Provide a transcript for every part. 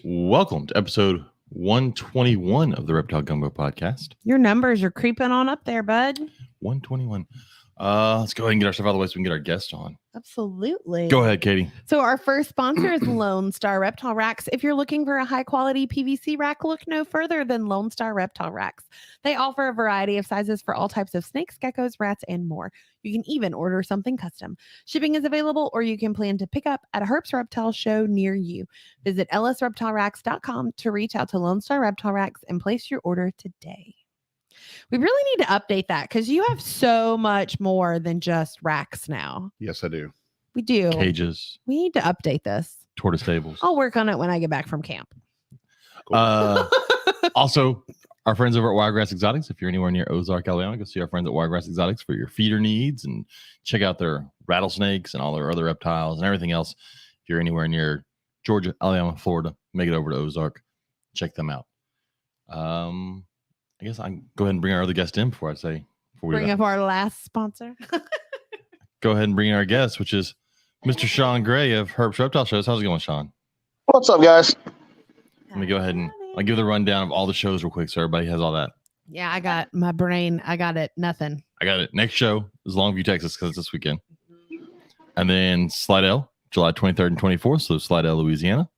Welcome to episode 121 of the Reptile Gumbo podcast. Your numbers are creeping on up there, bud. 121. Let's go ahead and get our stuff out of the way so we can get our guest on. Absolutely. Go ahead, Katie. So our first sponsor is Lone Star Reptile Racks. If you're looking for a high quality PVC rack, look no further than Lone Star Reptile Racks. They offer a variety of sizes for all types of snakes, geckos, rats, and more. You can even order something custom. Shipping is available, or you can plan to pick up at a HERPS Reptile show near you. Visit lsreptileracks.com to reach out to Lone Star Reptile Racks and place your order today. We really need to update that because you have so much more than just racks now. Yes, I do. We do. Cages. We need to update this. Tortoise tables. I'll work on it when I get back from camp. Also, our friends over at Wiregrass Exotics. If you're anywhere near Ozark, Alabama, go see our friends at Wiregrass Exotics for your feeder needs and check out their rattlesnakes and all their other reptiles and everything else. If you're anywhere near Georgia, Alabama, Florida, make it over to Ozark. Check them out. I guess I can go ahead and bring our other guest in before we bring up our last sponsor. Go ahead and bring in our guest, which is Mr. Shawn Gray of HERPS Reptile Shows. How's it going, Shawn? What's up, guys? Let me go ahead and I'll give the rundown of all the shows real quick so everybody has all that. Yeah, I got my brain. I got it. Nothing. I got it. Next show is Longview, Texas, because it's this weekend. And then Slidell, July 23rd and 24th, so Slidell, Louisiana.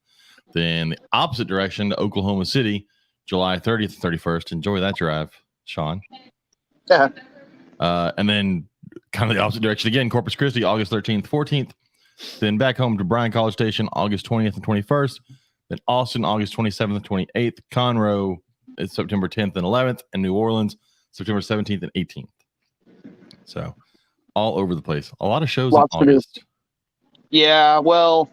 Then the opposite direction to Oklahoma City, July 30th and 31st. Enjoy that drive, Shawn. Yeah. And then kind of the opposite direction again, Corpus Christi, August 13th, 14th. Then back home to Bryan College Station, August 20th and 21st. Then Austin, August 27th and 28th. Conroe is September 10th and 11th. And New Orleans, September 17th and 18th. So all over the place. A lot of shows Lots in August. Yeah, well,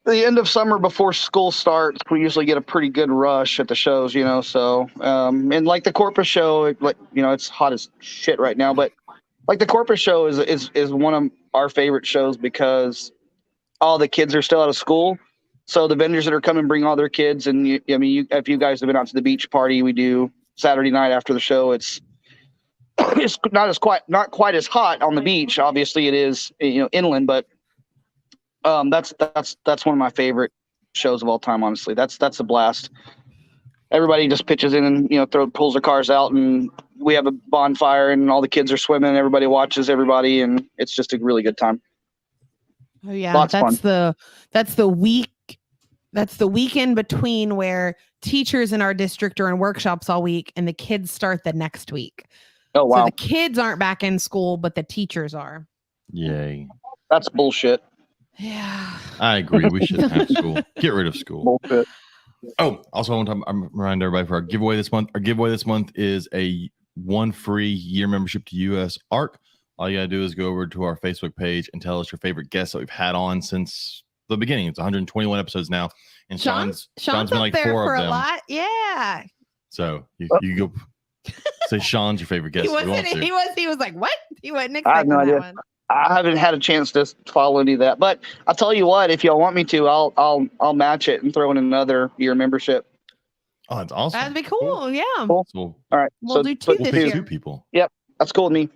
the end of summer before school starts, we usually get a pretty good rush at the shows, you know. So, and like the Corpus show, it's hot as shit right now. But like the Corpus show is one of our favorite shows because all the kids are still out of school. So the vendors that are coming bring all their kids, and if you guys have been out to the beach party we do Saturday night after the show, it's not quite as hot on the beach. Obviously, it is inland, but that's one of my favorite shows of all time. Honestly, that's a blast. Everybody just pitches in and pulls their cars out, and we have a bonfire, and all the kids are swimming. And everybody watches everybody, and it's just a really good time. Oh yeah, Lots that's fun. That's the weekend between where teachers in our district are in workshops all week, and the kids start the next week. Oh wow! So the kids aren't back in school, but the teachers are. Yay. That's bullshit. Yeah. I agree. We should have school. Get rid of school. Bullshit. Oh, also, I want to remind everybody for our giveaway this month. Our giveaway this month is a 1 free year membership to US ARC. All you got to do is go over to our Facebook page and tell us your favorite guests that we've had on since the beginning. It's 121 episodes now. And Shawn's been like there 4 for of a them. lot. Yeah. So you go say Shawn's your favorite guest. He was like, what? He wasn't I have expecting no that idea. one. I haven't had a chance to follow any of that, but I'll tell you what, if y'all want me to, I'll match it and throw in another year membership. Oh, that's awesome. That'd be cool. Yeah. Cool. So All right. We'll do two we'll this pick year. 2 people. That's cool with me.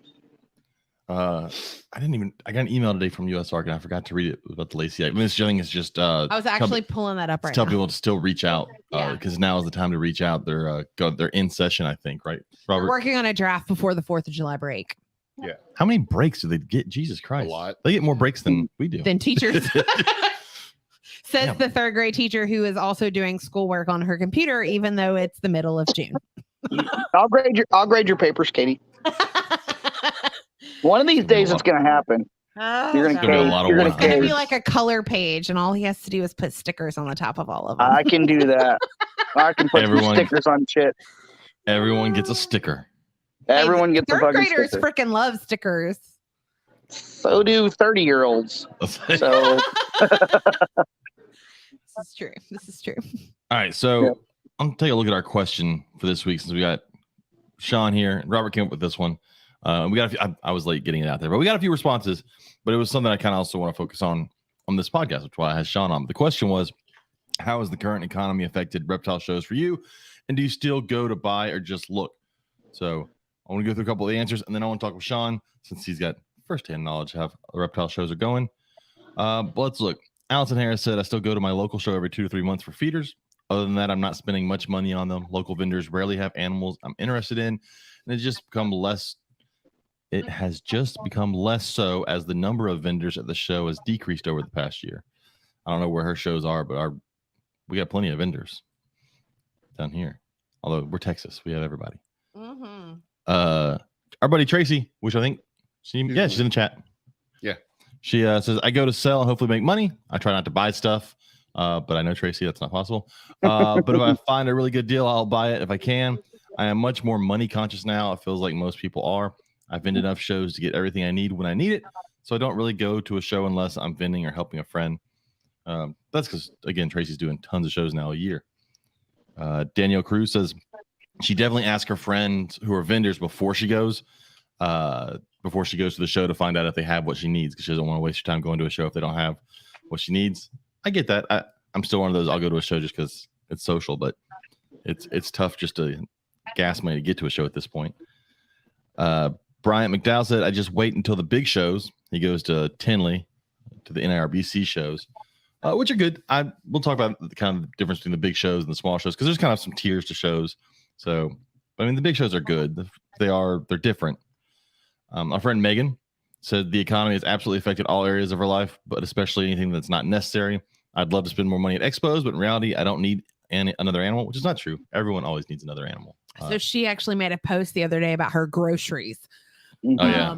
I got an email today from US ARC and I forgot to read it about the Lacey. Miss Jilling is just I was actually pulling that up right tell now. people to still reach out because now is the time to reach out. They're in session, I think, right? Robert, We're working on a draft before the 4th of July break. Yeah. how many breaks do they get? Jesus Christ. A lot. They get more breaks than we do. Than teachers. Says Yeah. the 3rd grade teacher who is also doing schoolwork on her computer, even though it's the middle of June. I'll grade your papers, Katie. One of these days it's gonna happen. You're gonna It's gonna be a lot of you're work. It's going to be cave. like a color page, and all he has to do is put stickers on the top of all of them. I can do that. I can put some Everyone- stickers on shit. Everyone gets a sticker. Everyone gets a 3rd fucking graders sticker. freaking love stickers. So do 30-year-olds. So This is true. All right, so I'm gonna take a look at our question for this week since we got Shawn here. Robert came up with this one. We got I was late getting it out there, but we got a few responses. But it was something I kind of also want to focus on this podcast, which is why I had Shawn on. The question was, how has the current economy affected reptile shows for you? And do you still go to buy or just look? So I want to go through a couple of the answers, and then I want to talk with Shawn since he's got firsthand knowledge of how reptile shows are going. But let's look. Allison Harris said, I still go to my local show every 2 to 3 months for feeders. Other than that, I'm not spending much money on them. Local vendors rarely have animals I'm interested in. And it has just become less so as the number of vendors at the show has decreased over the past year. I don't know where her shows are, but we got plenty of vendors down here. Although we're Texas, we have everybody. Mm-hmm. Our buddy Tracy, which I think she's in the chat. Yeah. She says, I go to sell and hopefully make money. I try not to buy stuff, but I know, Tracy, that's not possible. But if I find a really good deal, I'll buy it if I can. I am much more money conscious now. It feels like most people are. I've vended enough shows to get everything I need when I need it. So I don't really go to a show unless I'm vending or helping a friend. That's because, again, Tracy's doing tons of shows now a year. Danielle Cruz says she definitely asks her friends who are vendors before she goes to the show to find out if they have what she needs, because she doesn't want to waste her time going to a show if they don't have what she needs. I get that. I'm still one of those. I'll go to a show just because it's social, but it's tough just to gas money to get to a show at this point. Bryant McDowell said, I just wait until the big shows. He goes to Tinley, to the NIRBC shows, which are good. We'll talk about the kind of difference between the big shows and the small shows, because there's kind of some tiers to shows. So, I mean, the big shows are good. They're different. Our friend Megan said the economy has absolutely affected all areas of her life, but especially anything that's not necessary. I'd love to spend more money at expos, but in reality, I don't need another animal, which is not true. Everyone always needs another animal. So she actually made a post the other day about her groceries. Oh, yeah.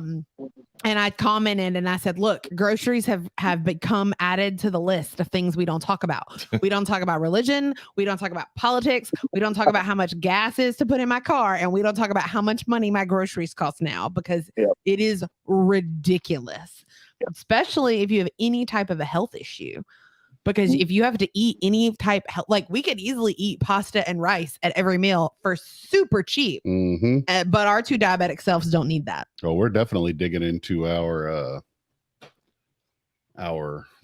And I commented and I said, look, groceries have become added to the list of things we don't talk about. We don't talk about religion. We don't talk about politics. We don't talk about how much gas is to put in my car. And we don't talk about how much money my groceries cost now, because it is ridiculous, especially if you have any type of a health issue. Because if you have to eat any type, like we could easily eat pasta and rice at every meal for super cheap, but our two diabetic selves don't need that. Oh, we're definitely digging into our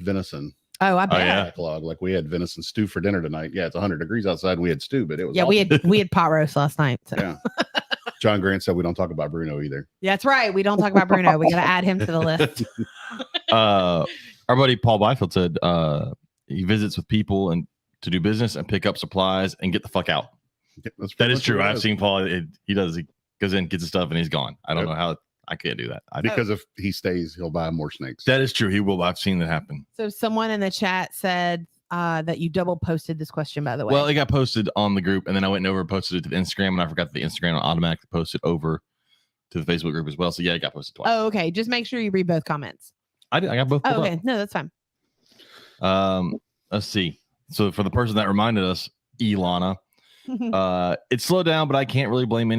venison. Oh, I bet. Backlog. Like we had venison stew for dinner tonight. Yeah, it's 100 degrees outside. And we had stew, but it was awesome. we had pot roast last night. So. Yeah. John Grant said we don't talk about Bruno either. Yeah, that's right. We don't talk about Bruno. We got to add him to the list. Our buddy Paul Byfield said he visits with people and to do business and pick up supplies and get the fuck out. Yeah, that is true. I've seen Paul. He goes in, gets his stuff, and he's gone. I don't know how. I can't do that. Because if he stays, he'll buy more snakes. That is true. He will. I've seen that happen. So someone in the chat said that you double posted this question, by the way. Well, it got posted on the group, and then I went over and posted it to the Instagram, and I forgot that the Instagram automatically posted over to the Facebook group as well. So yeah, it got posted twice. Oh, okay. Just make sure you read both comments. I did. I got both. Oh, okay. No, that's fine. Let's see. So for the person that reminded us, Ilana, it slowed down, but I can't really blame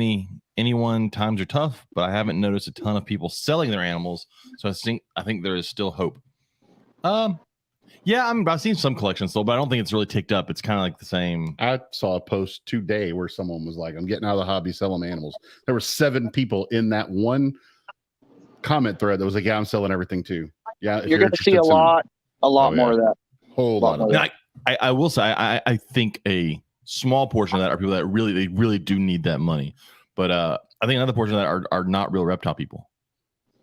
anyone. Times are tough, but I haven't noticed a ton of people selling their animals. So I think there is still hope. Yeah, I've seen some collections sold, but I don't think it's really ticked up. It's kind of like the same. I saw a post today where someone was like, I'm getting out of the hobby selling animals. There were 7 people in that one comment thread that was like, yeah, I'm selling everything too. Yeah, you're going to see a lot more of that. Whole lot of that. I will say, I think a small portion of that are people that really do need that money. But I think another portion of that are not real reptile people.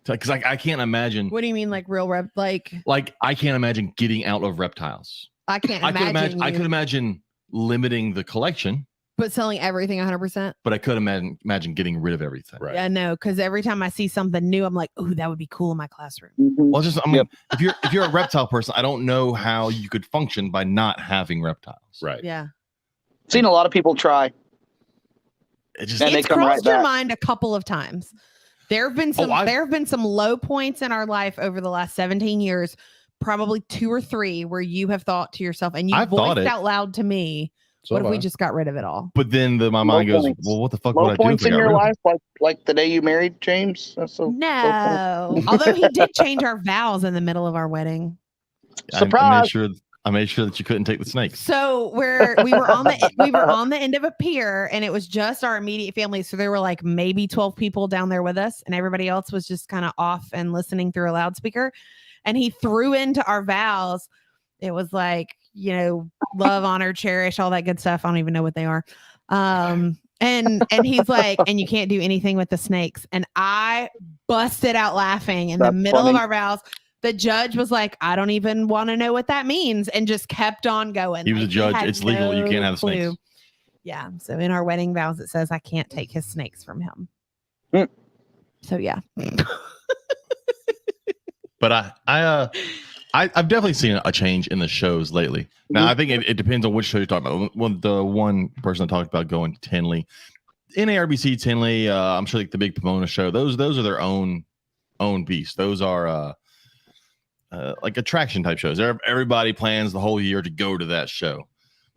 Because I can't imagine. What do you mean, like real rep? Like I can't imagine getting out of reptiles. I can't imagine. I could imagine limiting the collection, but selling everything 100%. But I could imagine getting rid of everything. Right. Yeah, no, because every time I see something new, I'm like, oh, that would be cool in my classroom. Well, if you're a reptile person, I don't know how you could function by not having reptiles. Right. Yeah. Seen a lot of people try. It's crossed your mind a couple of times. There have been some low points in our life over the last 17 years, probably 2 or 3, where you have thought to yourself, and you voiced out loud to me, what if we just got rid of it all? But then my mind goes, well, what the fuck would I do? Low points in your life, like the day you married James? No. Although he did change our vows in the middle of our wedding. Surprise. I made sure that you couldn't take the snakes. So we were on the end of a pier, and it was just our immediate family. So there were like maybe 12 people down there with us, and everybody else was just kind of off and listening through a loudspeaker. And he threw into our vows. It was like, love, honor, cherish, all that good stuff. I don't even know what they are. And he's like, and you can't do anything with the snakes. And I busted out laughing in the middle of our vows. The judge was like, I don't even want to know what that means, and just kept on going. He was Like, a judge. had It's legal. You no can't have clue. snakes. Yeah. So in our wedding vows, it says I can't take his snakes from him. Mm. So yeah. But I've definitely seen a change in the shows lately. Now, I think it depends on which show you're talking about. Well, the one person I talked about going to Tinley, NARBC Tinley, I'm sure like the big Pomona show. Those are their own beast. Those are like attraction type shows. Everybody plans the whole year to go to that show.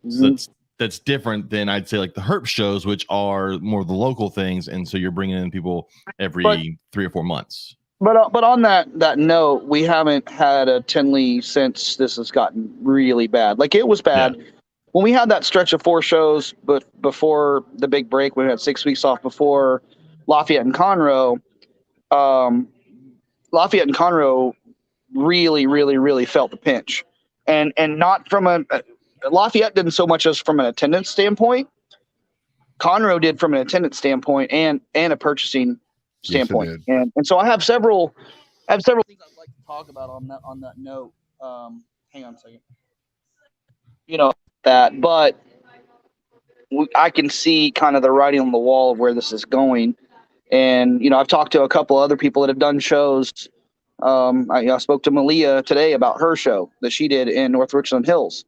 So that's different than I'd say like the HERPS shows, which are more the local things, and so you're bringing in people every 3 or 4 months. But on that note, we haven't had a Tinley since this has gotten really bad. Like, it was bad when we had that stretch of 4 shows, but before the big break, we had 6 weeks off before Lafayette and Conroe. Lafayette and Conroe really, really, really felt the pinch, and not from Lafayette didn't so much as from an attendance standpoint. Conroe did from an attendance standpoint and a purchasing standpoint. Yes, and so I have several things I'd like to talk about on that note. Hang on a second. But I can see kind of the writing on the wall of where this is going. And, I've talked to a couple other people that have done shows. I spoke to Malia today about her show that she did in North Richland Hills,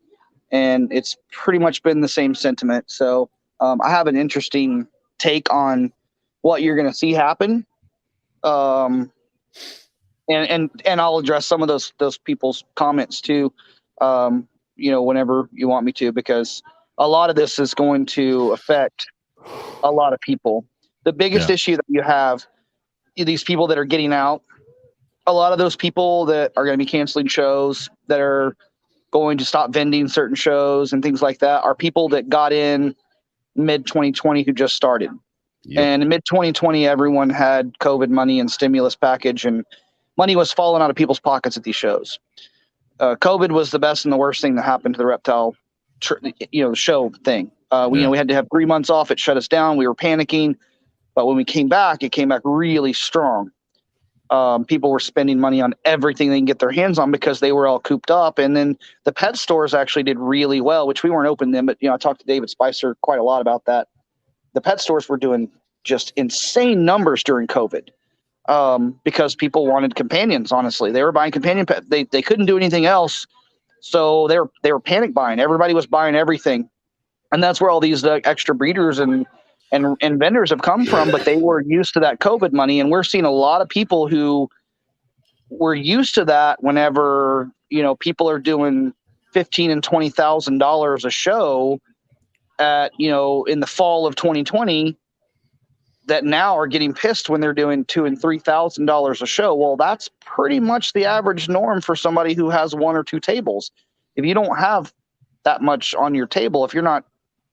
and it's pretty much been the same sentiment. So I have an interesting take on what you're going to see happen. And I'll address some of those people's comments too, whenever you want me to, because a lot of this is going to affect a lot of people. The biggest issue that you have, these people that are getting out, a lot of those people that are going to be canceling shows, that are going to stop vending certain shows and things like that, are people that got in mid 2020 who just started. Yep. And in mid 2020, everyone had COVID money and stimulus package, and money was falling out of people's pockets at these shows. COVID was the best and the worst thing that happened to the reptile, show thing. We had to have 3 months off. It shut us down. We were panicking. But when we came back, it came back really strong. People were spending money on everything they can get their hands on because they were all cooped up. And then the pet stores actually did really well, which we weren't open then. But, I talked to David Spicer quite a lot about that. The pet stores were doing just insane numbers during COVID because people wanted companions, honestly. They were buying companion pets. They couldn't do anything else. So they were panic buying. Everybody was buying everything. And that's where all these extra breeders and vendors have come from, but they were used to that COVID money. And we're seeing a lot of people who were used to that whenever, people are doing $15,000 and $20,000 a show at, in the fall of 2020, that now are getting pissed when they're doing $2,000 and $3,000 a show. Well, that's pretty much the average norm for somebody who has 1 or 2 tables. If you don't have that much on your table, if you're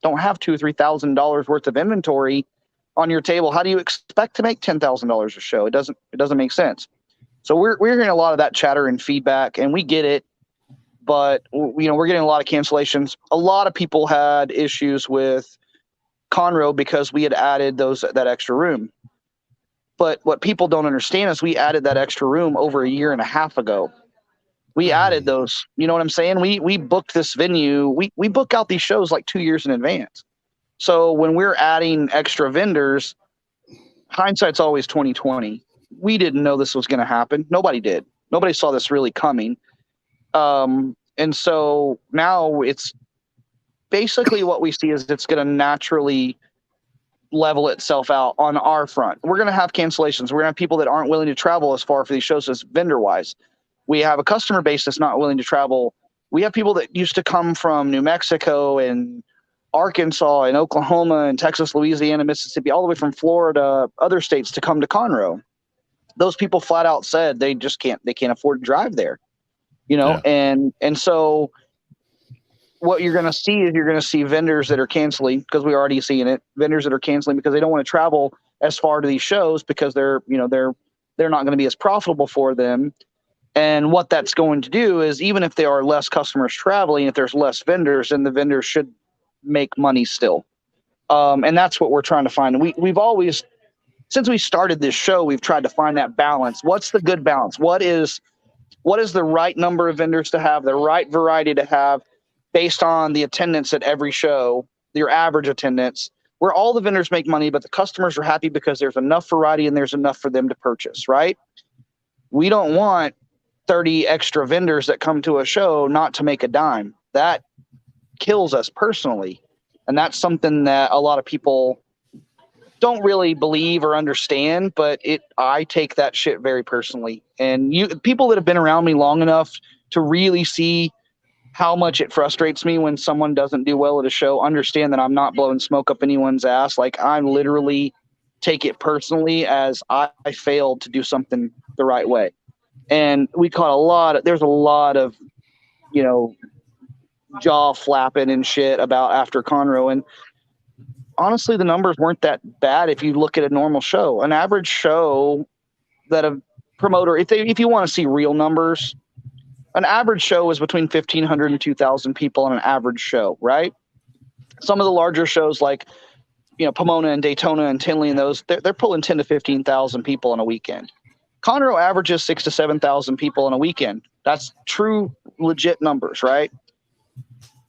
don't have $2,000 or $3,000 worth of inventory on your table, how do you expect to make $10,000 a show? It doesn't make sense. So we're hearing a lot of that chatter and feedback, and we get it, but we're getting a lot of cancellations. A lot of people had issues with Conroe because we had added that extra room. But what people don't understand is we added that extra room over a year and a half ago. We added those, you know what I'm saying? We booked this venue. We book out these shows like 2 years in advance. So when we're adding extra vendors, hindsight's always 2020. We didn't know this was going to happen. Nobody did. Nobody saw this really coming. And so now it's basically what we see is it's going to naturally level itself out on our front. We're going to have cancellations. We're going to have people that aren't willing to travel as far for these shows as vendor-wise. We have a customer base that's not willing to travel. We have people that used to come from New Mexico and Arkansas and Oklahoma and Texas, Louisiana, Mississippi, all the way from Florida, other states to come to Conroe. Those people flat out said they can't afford to drive there, and so what you're going to see is you're going to see vendors that are canceling, because we're already seeing it, vendors that are canceling because they don't want to travel as far to these shows because they're not going to be as profitable for them. And what that's going to do is, even if there are less customers traveling, if there's less vendors, then the vendors should make money still. And that's what we're trying to find. And we've always, since we started this show, we've tried to find that balance. What's the good balance? What is what is the right number of vendors to have, the right variety to have based on the attendance at every show, your average attendance, where all the vendors make money, but the customers are happy because there's enough variety and there's enough for them to purchase, right? We don't want 30 extra vendors that come to a show not to make a dime. That kills us personally. And that's something that a lot of people don't really believe or understand, but I take that shit very personally. And people that have been around me long enough to really see how much it frustrates me when someone doesn't do well at a show understand that I'm not blowing smoke up anyone's ass. Like, I literally take it personally as I failed to do something the right way. And we caught there's a lot of, jaw flapping and shit about after Conroe. And honestly, the numbers weren't that bad if you look at a normal show. An average show that a promoter, if you want to see real numbers, an average show is between 1,500 and 2,000 people on an average show, right? Some of the larger shows like, Pomona and Daytona and Tinley and those, they're pulling 10 to 15,000 people on a weekend. Conroe averages 6,000 to 7,000 people on a weekend. That's true, legit numbers, right?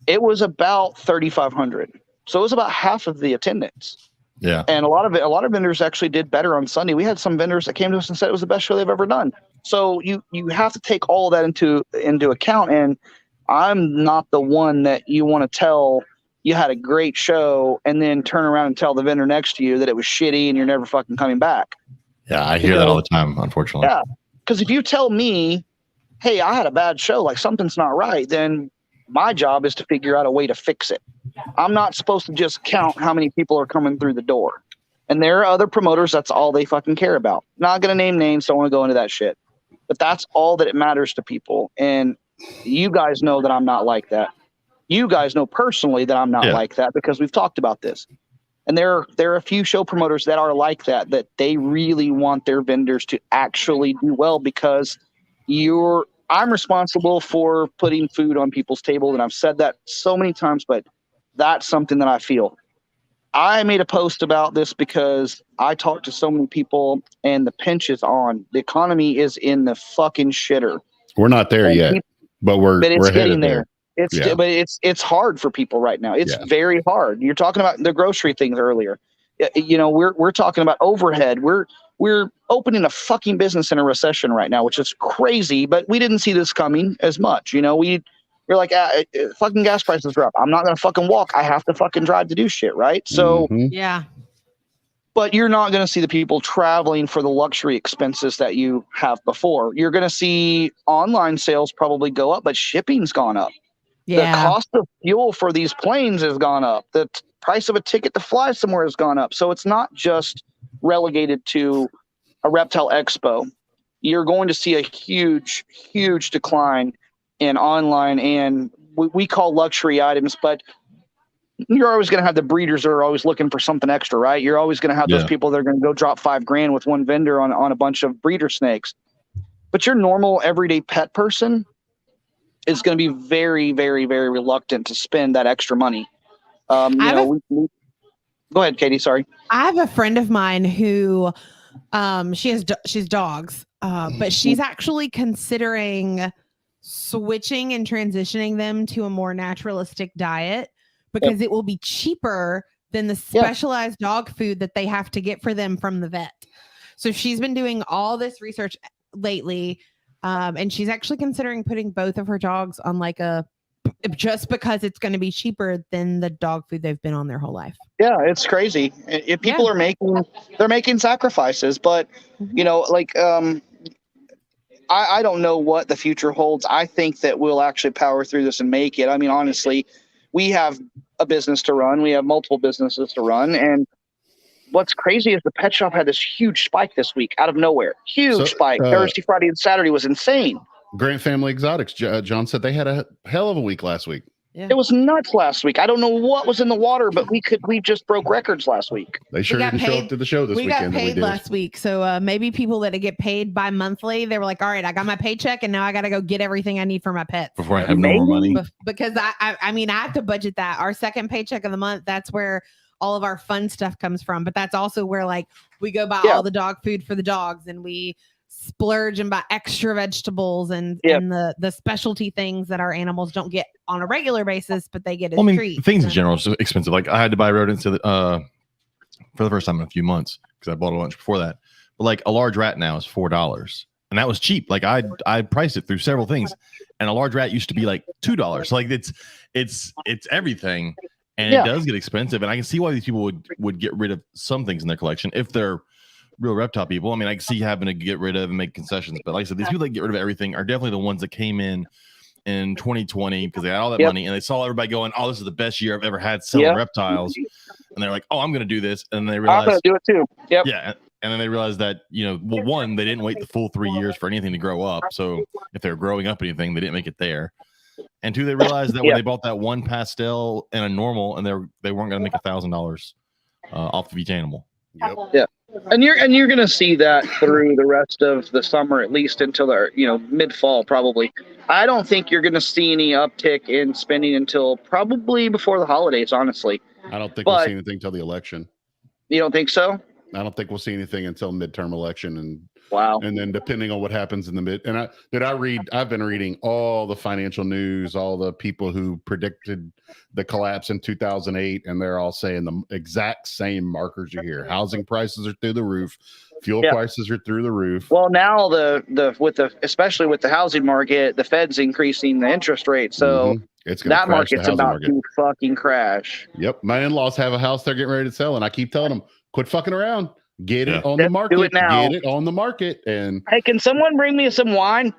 It was about 3,500. So it was about half of the attendance. Yeah. And a lot of vendors actually did better on Sunday. We had some vendors that came to us and said it was the best show they've ever done. So you have to take all that into account. And I'm not the one that you want to tell you had a great show and then turn around and tell the vendor next to you that it was shitty and you're never fucking coming back. Yeah, I hear that all the time, unfortunately. Yeah, because if you tell me, hey, I had a bad show, like something's not right, then my job is to figure out a way to fix it. I'm not supposed to just count how many people are coming through the door. And there are other promoters, that's all they fucking care about. Not going to name names, don't want to go into that shit. But that's all that it matters to people. And you guys know that I'm not like that. You guys know personally that I'm not like that because we've talked about this. And there are a few show promoters that are like that they really want their vendors to actually do well because I'm responsible for putting food on people's table. And I've said that so many times, but that's something that I feel. I made a post about this because I talked to so many people and the pinch is on. The economy is in the fucking shitter. We're not there yet, but we're getting there. But it's hard for people right now. It's very hard. You're talking about the grocery things earlier. We're talking about overhead. We're opening a fucking business in a recession right now, which is crazy, but we didn't see this coming as much. We're like, fucking gas prices are up. I'm not going to fucking walk. I have to fucking drive to do shit. Right. So, yeah. But you're not going to see the people traveling for the luxury expenses that you have before. You're going to see online sales probably go up, but shipping's gone up. Yeah. The cost of fuel for these planes has gone up. The price of a ticket to fly somewhere has gone up. So it's not just relegated to a Reptile Expo. You're going to see a huge, huge decline in online and we call luxury items, but you're always going to have the breeders that are always looking for something extra, right? You're always going to have those people that are going to go drop $5,000 with one vendor on a bunch of breeder snakes. But your normal everyday pet person is going to be very, very, very reluctant to spend that extra money. Go ahead, Katie. Sorry. I have a friend of mine who she's dogs, but she's actually considering switching and transitioning them to a more naturalistic diet because it will be cheaper than the specialized dog food that they have to get for them from the vet. So she's been doing all this research lately. And she's actually considering putting both of her dogs on just because it's going to be cheaper than the dog food they've been on their whole life. Yeah, it's crazy. If people they're making sacrifices, but I don't know what the future holds. I think that we'll actually power through this and make it. I mean, honestly, we have a business to run. We have multiple businesses to run. And what's crazy is the pet shop had this huge spike this week out of nowhere. Huge spike. Thursday, Friday, and Saturday was insane. Grant Family Exotics, John said they had a hell of a week last week. Yeah. It was nuts last week. I don't know what was in the water, but we just broke records last week. They sure didn't show up to the show this weekend. We got paid last week. So maybe people that get paid bi-monthly, they were like, all right, I got my paycheck and now I got to go get everything I need for my pets. Before I have no more money. Because I mean, I have to budget that. Our second paycheck of the month, that's where all of our fun stuff comes from. But that's also where we go buy all the dog food for the dogs and we splurge and buy extra vegetables and the specialty things that our animals don't get on a regular basis, but they get as treats. Things in general are so expensive. Like I had to buy rodents for the first time in a few months because I bought a bunch before that. But like a large rat now is $4, and that was cheap. Like I priced it through several things, and a large rat used to be like $2. So like it's everything, and it does get expensive. And I can see why these people would get rid of some things in their collection if they're real reptile people. I mean, I can see having to get rid of and make concessions, but like I said, these people that get rid of everything are definitely the ones that came in 2020 because they had all that money and they saw everybody going, "Oh, this is the best year I've ever had selling reptiles," and they're like, "Oh, I'm going to do this," and they realize, "I'm going to do it too." Yep. Yeah, and then they realized that well, one, they didn't wait the full 3 years for anything to grow up, so if they were growing up anything, they didn't make it there. And two, they realized that when they bought that one pastel and a normal, and they weren't going to make $1,000 off of each animal. Yep. Yeah. And you're going to see that through the rest of the summer, at least until mid fall probably. I don't think you're going to see any uptick in spending until probably before the holidays. Honestly, I don't think we'll see anything until the election. You don't think so? I don't think we'll see anything until midterm election, and wow. And then depending on what happens in the mid, and I've been reading all the financial news, all the people who predicted the collapse in 2008, and they're all saying the exact same markers you hear. Housing prices are through the roof, fuel prices are through the roof. Well, now especially with the housing market, the Fed's increasing the interest rate, so it's that market's about to fucking crash. Yep, my in-laws have a house they're getting ready to sell, and I keep telling them, quit fucking around. Get it on the market. Do it now. Get it on the market. And hey, can someone bring me some wine?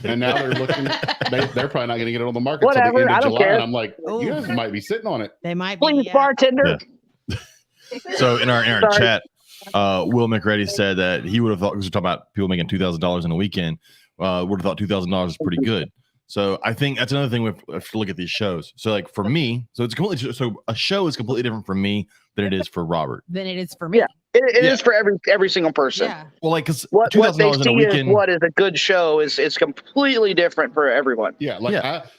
And now they're looking. They're probably not going to get it on the market until the end of July. And I'm like, you guys might be sitting on it. They might be. Please, bartender. Yeah. So in our chat, Will McReady said that he would have thought, because we're talking about people making $2,000 in a weekend, would have thought $2,000 is pretty good. So I think that's another thing we have to look at these shows. So like for me, so a show is completely different for me than it is for Robert. Than it is for me. Yeah. It is for every single person. Yeah. Well, like, because what they see is what is a good show is completely different for everyone. Yeah, like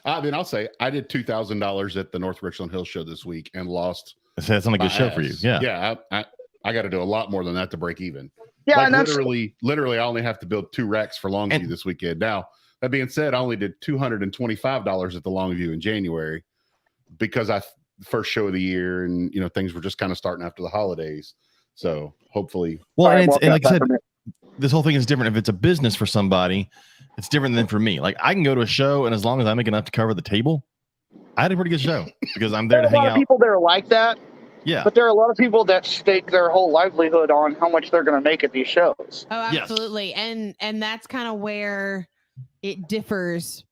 I mean, I'll say I did $2,000 at the North Richland Hills show this week and lost. So that's not a good show for you. Yeah, yeah. I got to do a lot more than that to break even. Yeah, like and literally, I only have to build 2 racks for Longview this weekend. Now that being said, I only did $225 at the Longview in January because first show of the year, and things were just kind of starting after the holidays. So hopefully, and like I said, this whole thing is different. If it's a business for somebody, it's different than for me. Like I can go to a show, and as long as I make enough to cover the table, I had a pretty good show because I'm there to hang out. A lot of people that are like that. Yeah, but there are a lot of people that stake their whole livelihood on how much they're going to make at these shows. Oh, absolutely, yes. And that's kind of where it differs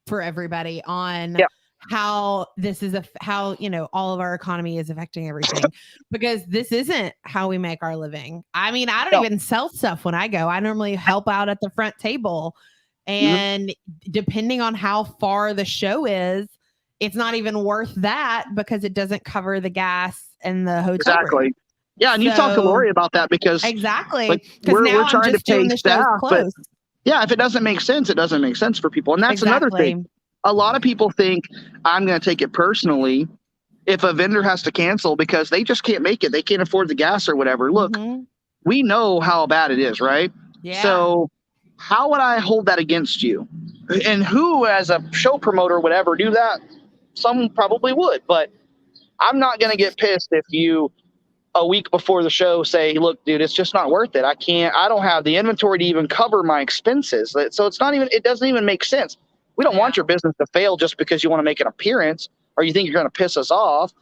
for everybody on. Yeah. How this is how all of our economy is affecting everything, because this isn't how we make our living. I mean, I don't even sell stuff when I go. I normally help out at the front table, and depending on how far the show is, it's not even worth that because it doesn't cover the gas and the hotel. Exactly. Room. Yeah, and you talk to Lori about that because exactly we're trying to pay staff, but if it doesn't make sense, it doesn't make sense for people, and that's another thing. A lot of people think I'm going to take it personally if a vendor has to cancel because they just can't make it. They can't afford the gas or whatever. Look, we know how bad it is, right? Yeah. So how would I hold that against you? And who, as a show promoter, would ever do that? Some probably would, but I'm not going to get pissed if you a week before the show say, look, dude, it's just not worth it. I don't have the inventory to even cover my expenses. So it doesn't even make sense. We don't want your business to fail just because you want to make an appearance or you think you're going to piss us off.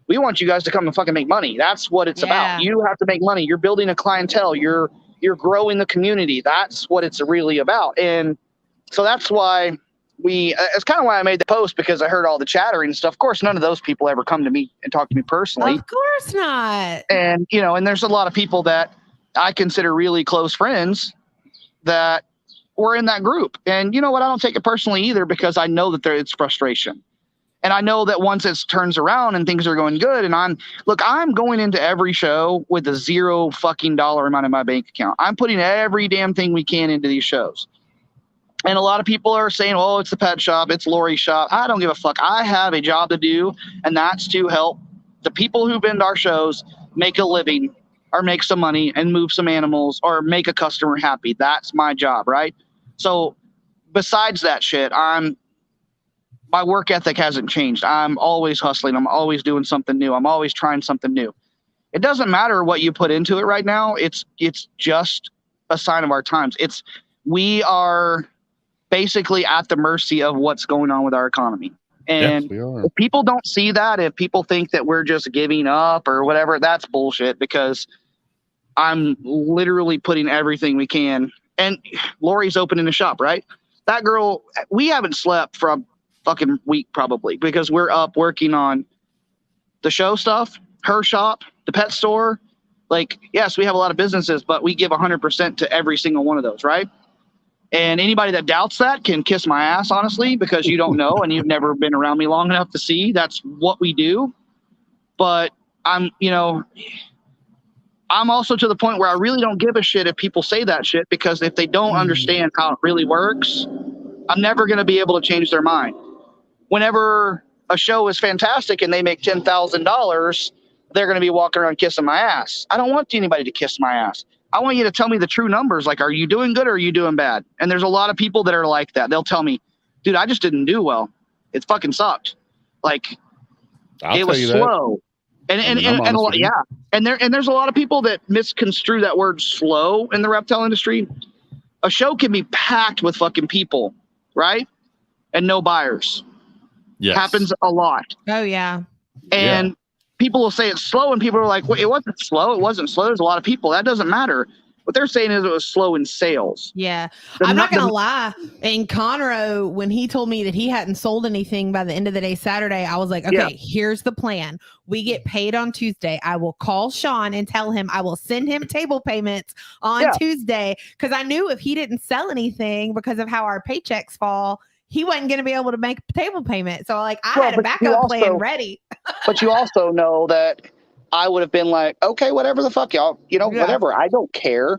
We want you guys to come and fucking make money. That's what it's about. You have to make money. You're building a clientele. You're growing the community. That's what it's really about. And so that's why it's kind of why I made the post, because I heard all the chattering and stuff. Of course, none of those people ever come to me and talk to me personally. Of course not. And, and there's a lot of people that I consider really close friends that were in that group. And you know what? I don't take it personally either, because I know that it's frustration. And I know that once it turns around and things are going good, and I'm going into every show with a $0 fucking dollar amount in my bank account. I'm putting every damn thing we can into these shows. And a lot of people are saying, oh, it's the pet shop, it's Lori's shop. I don't give a fuck. I have a job to do, and that's to help the people who've been to our shows make a living or make some money and move some animals or make a customer happy. That's my job, right? So besides that shit, my work ethic hasn't changed. I'm always hustling. I'm always doing something new. I'm always trying something new. It doesn't matter what you put into it right now. It's just a sign of our times. We are basically at the mercy of what's going on with our economy. And Yes, we are. if people don't see that, if people think that we're just giving up or whatever, that's bullshit, because I'm literally putting everything we can. And Lori's opening a shop, right? That girl, we haven't slept for a fucking week probably, because we're up working on the show stuff, her shop, the pet store. Like, yes, we have a lot of businesses, but we give 100% to every single one of those, right? And anybody that doubts that can kiss my ass, honestly, because you don't know and you've never been around me long enough to see that's what we do. But I'm also to the point where I really don't give a shit if people say that shit, because if they don't understand how it really works, I'm never going to be able to change their mind. Whenever a show is fantastic and they make $10,000, they're going to be walking around kissing my ass. I don't want anybody to kiss my ass. I want you to tell me the true numbers. Like, are you doing good or are you doing bad? And there's a lot of people that are like that. They'll tell me, dude, I just didn't do well. It fucking sucked. Like, it was slow. And a lot, yeah. And there's a lot of people that misconstrue that word slow in the reptile industry. A show can be packed with fucking people, right? And no buyers. Yes. Happens a lot. Oh yeah. And people will say it's slow, and people are like, well, it wasn't slow. It wasn't slow. There's a lot of people. That doesn't matter. What they're saying is it was slow in sales. Yeah. I'm not going to lie. In Conroe, when he told me that he hadn't sold anything by the end of the day Saturday, I was like, okay, here's the plan. We get paid on Tuesday. I will call Shawn and tell him I will send him table payments on Tuesday, because I knew if he didn't sell anything because of how our paychecks fall, he wasn't going to be able to make table payment. So like I had a backup plan ready. But you also know that I would have been like, okay, whatever the fuck, y'all, whatever. I don't care.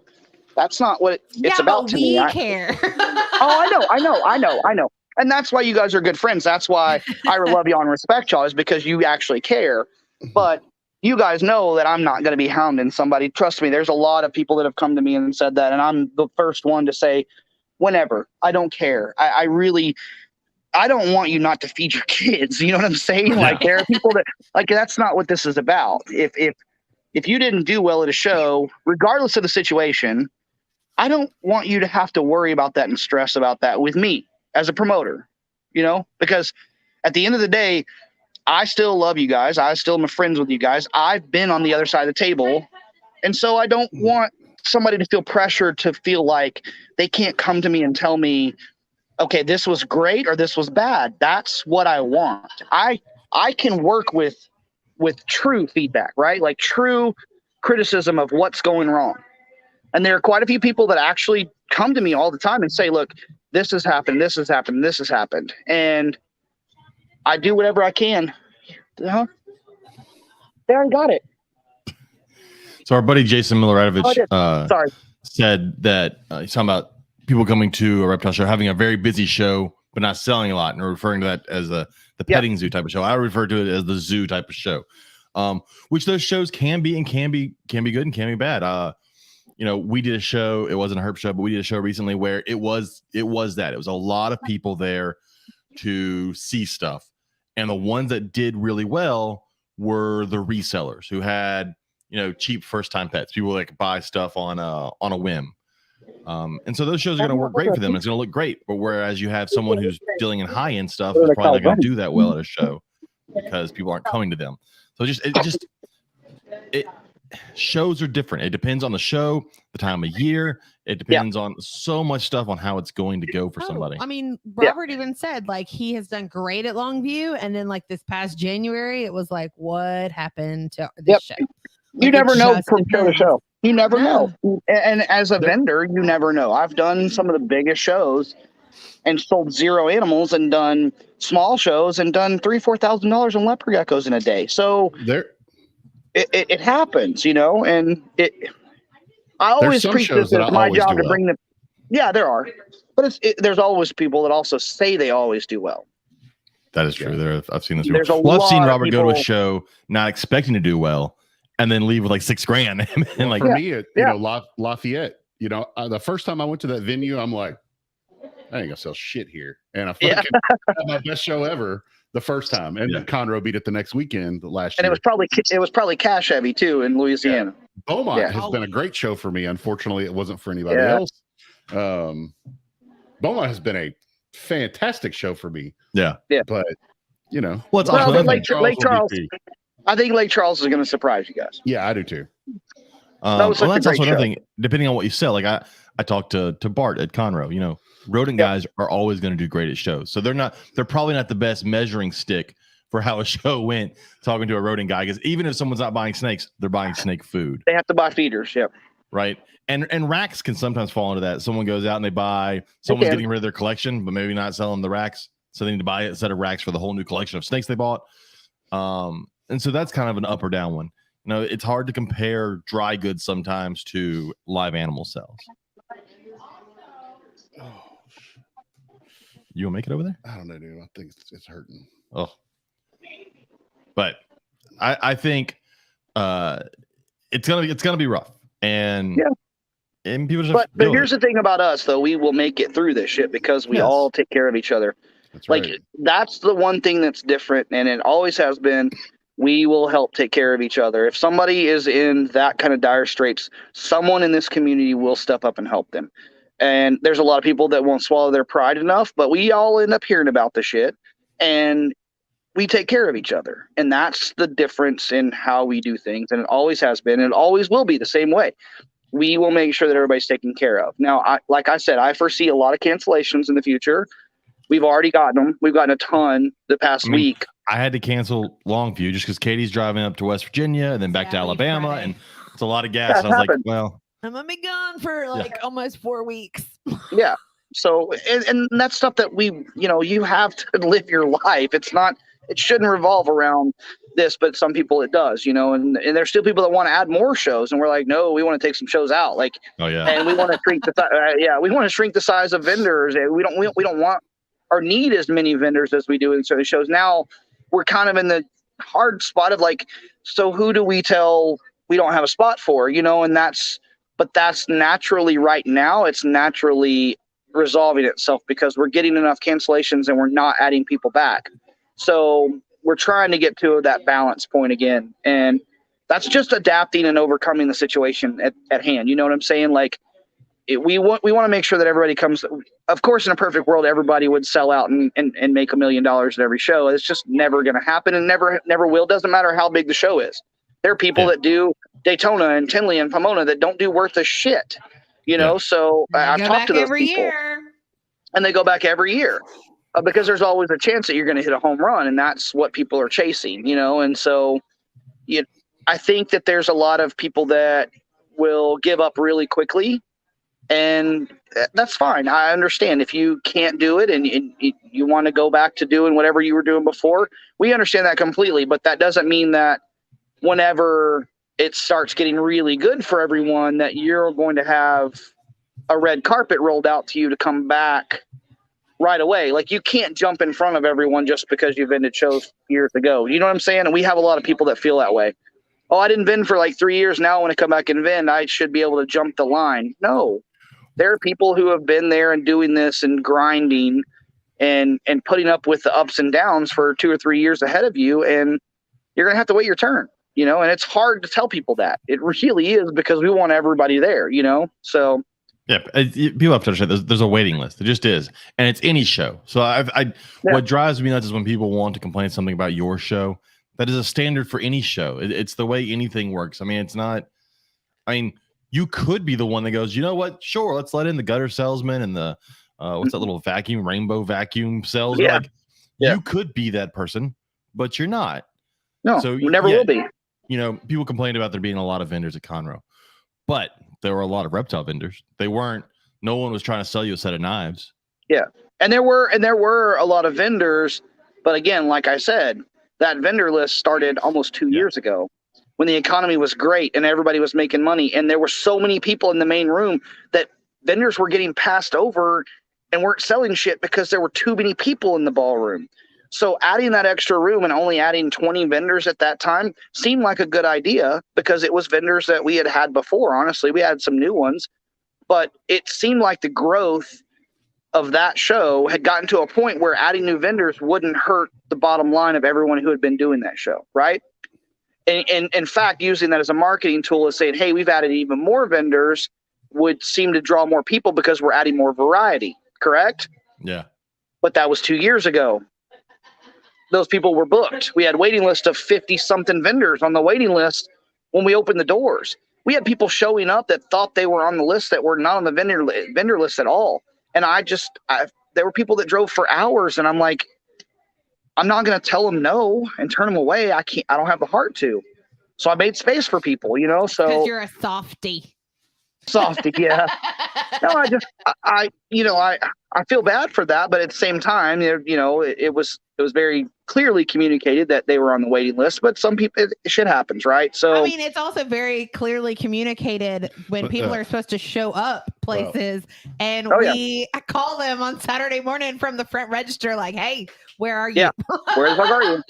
That's not what it's about to me. We care. I know. And that's why you guys are good friends. That's why I love y'all and respect y'all, is because you actually care. But you guys know that I'm not going to be hounding somebody. Trust me, there's a lot of people that have come to me and said that. And I'm the first one to say, whenever. I don't care. I don't want you not to feed your kids. You know what I'm saying? Like, there are people that, like, that's not what this is about. If you didn't do well at a show, regardless of the situation, I don't want you to have to worry about that and stress about that with me as a promoter, because at the end of the day, I still love you guys. I still am friends with you guys. I've been on the other side of the table. And so I don't want somebody to feel pressured to feel like they can't come to me and tell me, okay, this was great or this was bad. That's what I want. I can work with true feedback, right? Like true criticism of what's going wrong. And there are quite a few people that actually come to me all the time and say, look, this has happened, this has happened, this has happened. And I do whatever I can. They already got it. So our buddy Jason Miloradovich Sorry. said that he's talking about people coming to a reptile show, having a very busy show, but not selling a lot, and referring to that as the petting zoo type of show. I refer to it as the zoo type of show, which those shows can be good and can be bad. We did a show. It wasn't a herp show, but we did a show recently where it was that. It was a lot of people there to see stuff, and the ones that did really well were the resellers who had cheap first time pets. People like buy stuff on a whim. And so those shows are going to work great for them. It's going to look great. But whereas you have someone who's dealing in high end stuff, is probably not going to do that well at a show because people aren't coming to them. So shows are different. It depends on the show, the time of year. It depends on so much stuff on how it's going to go for somebody. I mean, Robert even said like he has done great at Longview, and then like this past January, it was like, what happened to this show? You never know from show to show. You never know. And as a vendor, you never know. I've done some of the biggest shows and sold 0 animals, and done small shows and done $3,000-$4,000 in leopard geckos in a day. So it happens, and I always preach this as my job to bring them. Yeah, there are, but there's always people that also say they always do well. That is true. I've seen this. I've seen Robert go to a show not expecting to do well, and then leave with like $6,000. And Well, like, for me, Lafayette, the first time I went to that venue, I'm like, I ain't gonna sell shit here. And I fucking had my best show ever the first time. And Conroe beat it the next weekend last year. And it was probably cash heavy too in Louisiana. Beaumont has been a great show for me. Unfortunately, it wasn't for anybody else. Beaumont has been a fantastic show for me. Yeah. But but Lake Charles, I think Lake Charles is going to surprise you guys. Yeah, I do too. That's also another thing. Depending on what you sell, like I talked to Bart at Conroe. Rodent guys are always going to do great at shows, so they're probably not the best measuring stick for how a show went. Talking to a rodent guy, because even if someone's not buying snakes, they're buying snake food. They have to buy feeders. Yep. Right. And racks can sometimes fall into that. Someone goes out and they buy. Someone's getting rid of their collection, but maybe not selling the racks, so they need to buy a set of racks for the whole new collection of snakes they bought. And so that's kind of an up or down one. It's hard to compare dry goods sometimes to live animal sales. You want to make it over there? I don't know, dude. I think it's hurting. Oh, but I think it's gonna be rough, and people just. But here's the thing about us, though: we will make it through this shit because we all take care of each other. That's right. Like that's the one thing that's different, and it always has been. We will help take care of each other. If somebody is in that kind of dire straits, someone in this community will step up and help them. And there's a lot of people that won't swallow their pride enough, but we all end up hearing about the shit, and we take care of each other. And that's the difference in how we do things. And it always has been, and it always will be the same way. We will make sure that everybody's taken care of. Now, like I said, I foresee a lot of cancellations in the future. We've already gotten them. We've gotten a ton the past week. I had to cancel Longview just because Katie's driving up to West Virginia and then back to Alabama, and it's a lot of gas. And I was like, well, I'm gonna be gone for like almost 4 weeks. Yeah. So, and that's stuff that you have to live your life. It shouldn't revolve around this, but some people it does, and there's still people that want to add more shows. And we're like, no, we want to take some shows out. Like, and we want to shrink we want to shrink the size of vendors. We don't want or need as many vendors as we do in certain shows. Now we're kind of in the hard spot of like, so who do we tell we don't have a spot for, and that's naturally right now. It's naturally resolving itself because we're getting enough cancellations and we're not adding people back. So we're trying to get to that balance point again. And that's just adapting and overcoming the situation at hand. You know what I'm saying? Like we want to make sure that everybody comes. Of course, in a perfect world, everybody would sell out and make $1 million at every show. It's just never going to happen and never will. Doesn't matter how big the show is. There are people that do Daytona and Tinley and Pomona that don't do worth a shit, So I've talked to those people, and they go back every year because there's always a chance that you're going to hit a home run, and that's what people are chasing, And so, I think that there's a lot of people that will give up really quickly, and that's fine. I understand if you can't do it and you want to go back to doing whatever you were doing before. We understand that completely, but that doesn't mean that whenever it starts getting really good for everyone that you're going to have a red carpet rolled out to you to come back right away. Like you can't jump in front of everyone just because you've vended shows years ago. You know what I'm saying? And we have a lot of people that feel that way. Oh, I didn't vend for like 3 years. Now I want to come back and vend. I should be able to jump the line. No, there are people who have been there and doing this and grinding and putting up with the ups and downs for 2 or 3 years ahead of you. And you're going to have to wait your turn. And it's hard to tell people that. It really is because we want everybody there, So yeah, people have to understand there's a waiting list. It just is, and it's any show. So what drives me nuts is when people want to complain something about your show. That is a standard for any show. It's the way anything works. I mean, it's not. I mean, you could be the one that goes, you know what? Sure, let's let in the gutter salesman and the what's that little rainbow vacuum salesman. Yeah. Like, you could be that person, but you're not. No, so you never will be. People complained about there being a lot of vendors at Conroe, but there were a lot of reptile vendors. No one was trying to sell you a set of knives. Yeah. And there were a lot of vendors, but again, like I said, that vendor list started almost 2 years ago when the economy was great and everybody was making money. And there were so many people in the main room that vendors were getting passed over and weren't selling shit because there were too many people in the ballroom. So adding that extra room and only adding 20 vendors at that time seemed like a good idea because it was vendors that we had before. Honestly, we had some new ones, but it seemed like the growth of that show had gotten to a point where adding new vendors wouldn't hurt the bottom line of everyone who had been doing that show, right? And in fact, using that as a marketing tool is saying, hey, we've added even more vendors would seem to draw more people because we're adding more variety, correct? Yeah. But that was 2 years ago. Those people were booked. We had a waiting list of 50-something vendors on the waiting list when we opened the doors. We had people showing up that thought they were on the list that were not on the vendor list at all. And there were people that drove for hours, and I'm like, I'm not going to tell them no and turn them away. I don't have the heart to. So I made space for people, you know, so. Because you're a softie. Softy, yeah. No, I feel bad for that, but at the same time, you know, it was very clearly communicated that they were on the waiting list. But some people, shit happens, right? So I mean, it's also very clearly communicated when people are supposed to show up places, and we call them on Saturday morning from the front register, like, "Hey, where are you? Yeah, where the fuck are you?"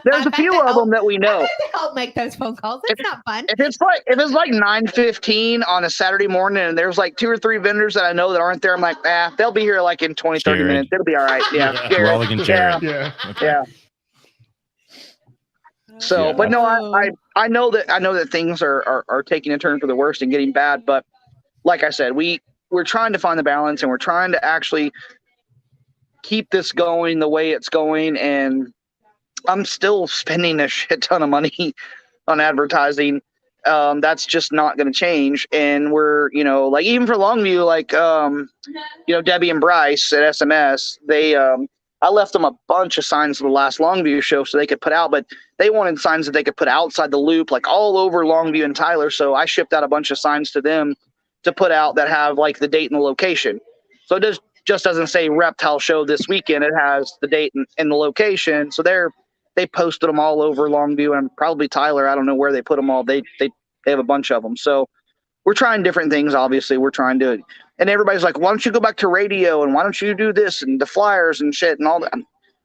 There's a few of them that we know. I'll make those phone calls. It's not fun. If it's like 9:15 on a Saturday morning and there's like 2 or 3 vendors that I know that aren't there, I'm like, they'll be here like in 20, 30 minutes. It'll be all right. Yeah. Jared. Yeah. Okay. Yeah. So, but no, I know that things are taking a turn for the worst and getting bad. But like I said, we're trying to find the balance, and we're trying to actually keep this going the way it's going. And I'm still spending a shit ton of money on advertising. That's just not going to change. And we're, you know, like even for Longview, like, you know, Debbie and Bryce at SMS, I left them a bunch of signs for the last Longview show so they could put out, but they wanted signs that they could put outside the loop, like all over Longview and Tyler. So I shipped out a bunch of signs to them to put out that have like the date and the location. So it just doesn't say Reptile Show this weekend. It has the date and the location. So they posted them all over Longview and probably Tyler. I don't know where they put them all. They have a bunch of them. So we're trying different things. Obviously we're trying to, and everybody's like, why don't you go back to radio? And why don't you do this and the flyers and shit and all that?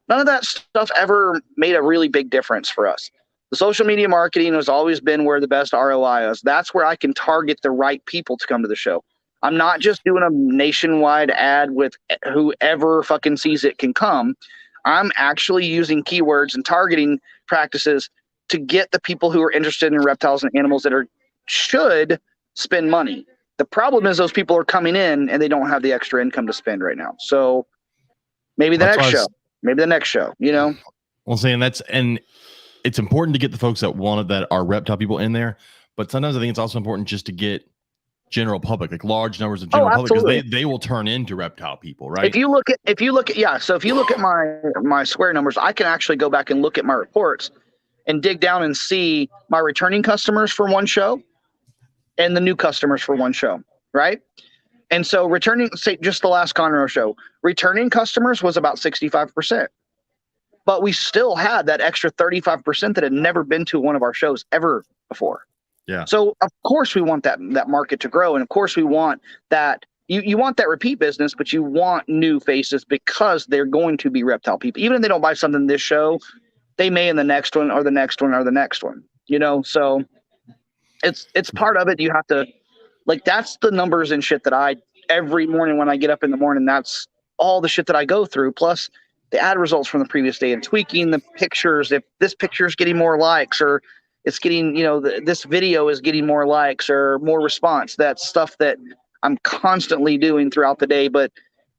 None of that stuff ever made a really big difference for us. The social media marketing has always been where the best ROI is. That's where I can target the right people to come to the show. I'm not just doing a nationwide ad with whoever fucking sees it can come. I'm actually using keywords and targeting practices to get the people who are interested in reptiles and animals that should spend money. The problem is those people are coming in and they don't have the extra income to spend right now. So maybe the next show, you know? Well, saying and it's important to get the folks that are reptile people in there, but sometimes I think it's also important just to get general public, like large numbers of general public, because they will turn into reptile people, right? If you look at my square numbers, I can actually go back and look at my reports and dig down and see my returning customers for one show and the new customers for one show, right? And so returning, say just the last Conroe show, returning customers was about 65%. But we still had that extra 35% that had never been to one of our shows ever before. Yeah. So of course we want that market to grow. And of course we want that, you want that repeat business, but you want new faces because they're going to be reptile people. Even if they don't buy something this show, they may in the next one or the next one or the next one, you know? So it's part of it. You have to, like, that's the numbers and shit that every morning when I get up in the morning, that's all the shit that I go through. Plus the ad results from the previous day and tweaking the pictures. If this picture is getting more likes or it's getting, you know, this video is getting more likes or more response. That's stuff that I'm constantly doing throughout the day, but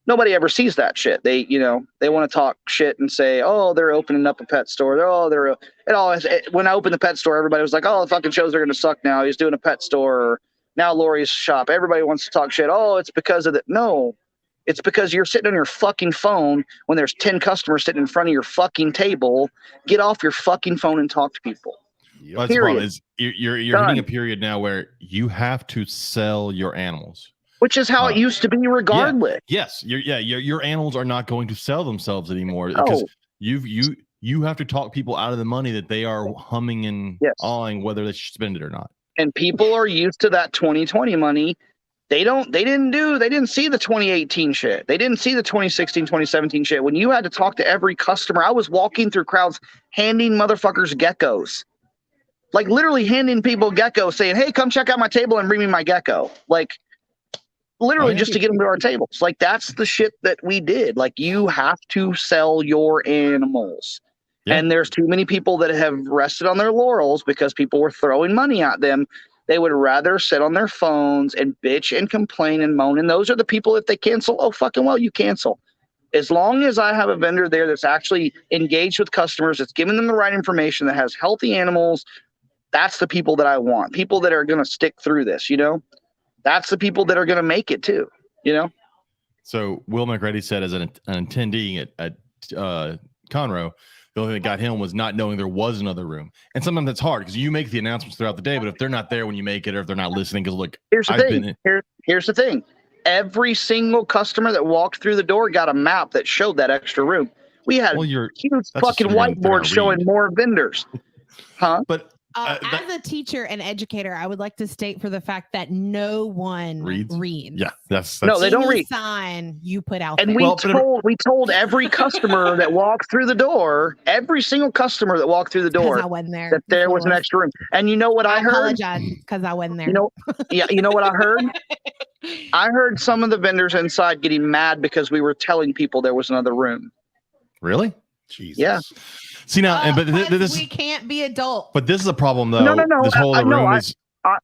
nobody ever sees that shit. They, you know, they want to talk shit and say, oh, they're opening up a pet store. When I opened the pet store, everybody was like, oh, the fucking shows are going to suck now. He's doing a pet store. Or now Lori's shop. Everybody wants to talk shit. Oh, it's because of that. No, it's because you're sitting on your fucking phone when there's 10 customers sitting in front of your fucking table. Get off your fucking phone and talk to people. Well, that's the problem is you're hitting a period now where you have to sell your animals, which is how it used to be regardless. Yeah. Yes. Your animals are not going to sell themselves anymore because you have to talk people out of the money that they are humming and awing whether they should spend it or not. And people are used to that 2020 money They didn't see the 2018 shit. They didn't see the 2016, 2017 shit. When you had to talk to every customer, I was walking through crowds handing motherfuckers geckos. Like literally handing people geckos saying, hey, come check out my table and bring me my gecko. Like literally just to get them to our tables. Like that's the shit that we did. Like you have to sell your animals. Yeah. And there's too many people that have rested on their laurels because people were throwing money at them. They would rather sit on their phones and bitch and complain and moan. And those are the people, if they cancel, oh, fucking well, you cancel. As long as I have a vendor there that's actually engaged with customers, that's giving them the right information, that has healthy animals, that's the people that I want. People that are going to stick through this, you know? That's the people that are going to make it too, you know? So Will McReady said as an attendee at Conroe, the only thing that got him was not knowing there was another room. And sometimes that's hard because you make the announcements throughout the day, but if they're not there when you make it, or if they're not listening, because look, here's the thing. Every single customer that walked through the door got a map that showed that extra room. We had huge fucking whiteboard showing more vendors. Huh? But as a teacher and educator, I would like to state for the fact that no one reads. Yeah, that's no, they don't read. Sign you put out, and there. we told every customer that walked through the door, every single customer that walked through the door, I wasn't there, that there was an extra room. And you know what I heard? Apologize because I wasn't there. You know what I heard? I heard some of the vendors inside getting mad because we were telling people there was another room. Really? Jesus. Yeah. See now, but this we can't be adult. But this is a problem, though. No. This whole room is.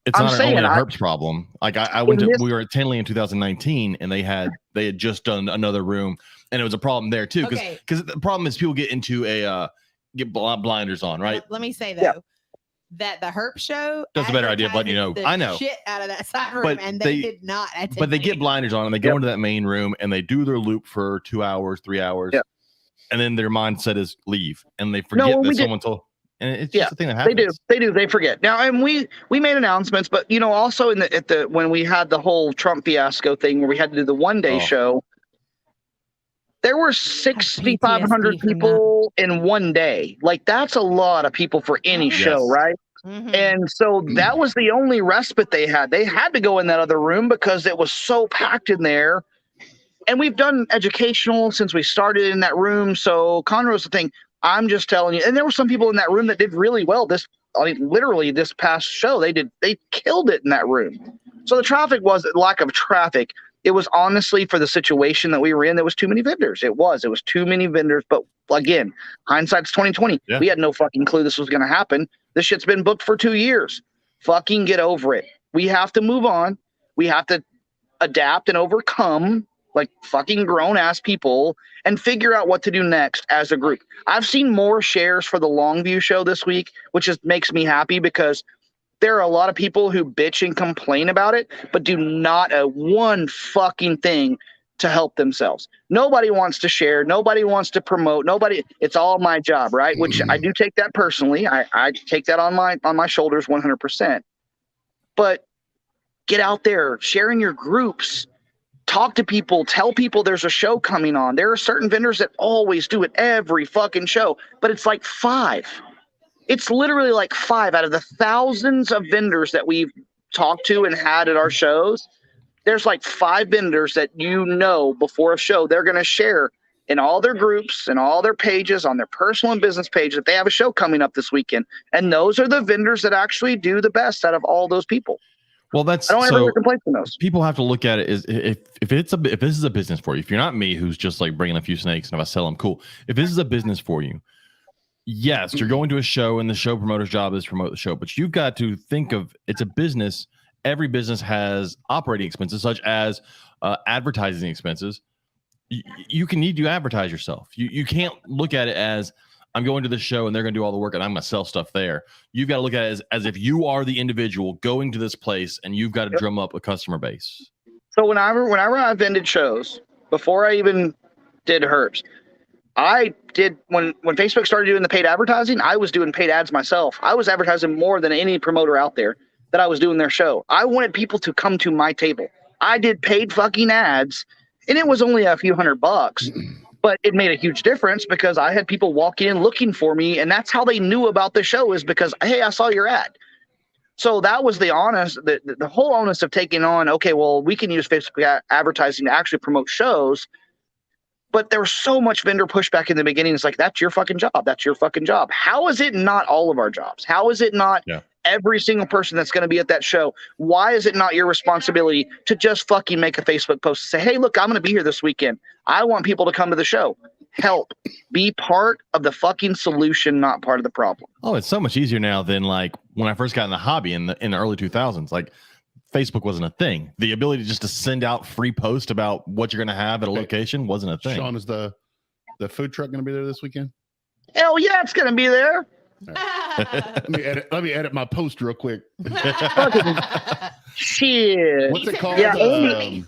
It's I'm not saying only a herps problem. Like I went to, we were at Tinley in 2019, and they had just done another room, and it was a problem there too. Because the problem is people get into get blinders on, right? Let me say though that the herp show does a better idea of letting you know. I know shit out of that side room, and they did not. But they get blinders on, and they go into that main room, and they do their loop for 2 hours, 3 hours. Yeah. And then their mindset is leave, and they forget that someone told. And it's just a thing that happens. They do. They forget. Now, and we made announcents, but you know, also at the when we had the whole Trump fiasco thing where we had to do the one-day show, there were 6,500 people in one day. Like that's a lot of people for any show, right? Mm-hmm. And so that was the only respite they had. They had to go in that other room because it was so packed in there. And we've done educational since we started in that room. So Conroe's the thing. I'm just telling you. And there were some people in that room that did really well. Literally this past show, they killed it in that room. So the traffic wasn't lack of traffic. It was honestly for the situation that we were in. There was too many vendors. It was too many vendors. But again, hindsight's 2020. Yeah. We had no fucking clue this was going to happen. This shit's been booked for 2 years. Fucking get over it. We have to move on. We have to adapt and overcome like fucking grown ass people and figure out what to do next as a group. I've seen more shares for the Longview show this week, which just makes me happy because there are a lot of people who bitch and complain about it, but do not one fucking thing to help themselves. Nobody wants to share. Nobody wants to promote. It's all my job, right? Which I do take that personally. I take that on my shoulders 100%. But get out there, share in your groups. Talk to people, tell people there's a show coming on. There are certain vendors that always do it every fucking show, but it's like 5. It's literally like 5 out of the thousands of vendors that we've talked to and had at our shows. There's like 5 vendors that before a show, they're going to share in all their groups and all their pages on their personal and business page that they have a show coming up this weekend. And those are the vendors that actually do the best out of all those people. Well, I don't ever hear complaints from those. People have to look at it as if this is a business for you. If you're not me, who's just like bringing a few snakes, and if I sell them, cool. If this is a business for you, yes, you're going to a show, and the show promoter's job is to promote the show. But you've got to think of it's a business. Every business has operating expenses, such as advertising expenses. You need to advertise yourself. You can't look at it as I'm going to the show and they're going to do all the work and I'm going to sell stuff there. You've got to look at it as if you are the individual going to this place and you've got to drum up a customer base. So whenever I vended shows, before I even did herps, I did when Facebook started doing the paid advertising, I was doing paid ads myself. I was advertising more than any promoter out there that I was doing their show. I wanted people to come to my table. I did paid fucking ads and it was only a few $100. But it made a huge difference because I had people walking in looking for me, and that's how they knew about the show is because, hey, I saw your ad. So that was the whole onus of taking on, okay, well, we can use Facebook advertising to actually promote shows. But there was so much vendor pushback in the beginning. It's like, that's your fucking job. That's your fucking job. How is it not all of our jobs? How is it not every single person that's going to be at that show? Why is it not your responsibility to just fucking make a Facebook post and say, hey, look, I'm going to be here this weekend. I want people to come to the show. Help. Be part of the fucking solution, not part of the problem. Oh, it's so much easier now than like when I first got in the hobby in the early 2000s. Like, Facebook wasn't a thing. The ability just to send out free posts about what you're going to have at a location wasn't a thing. Shawn, is the food truck going to be there this weekend? Hell yeah, it's going to be there. Right. Let me edit my post real quick. Shit. What's it called? Yeah,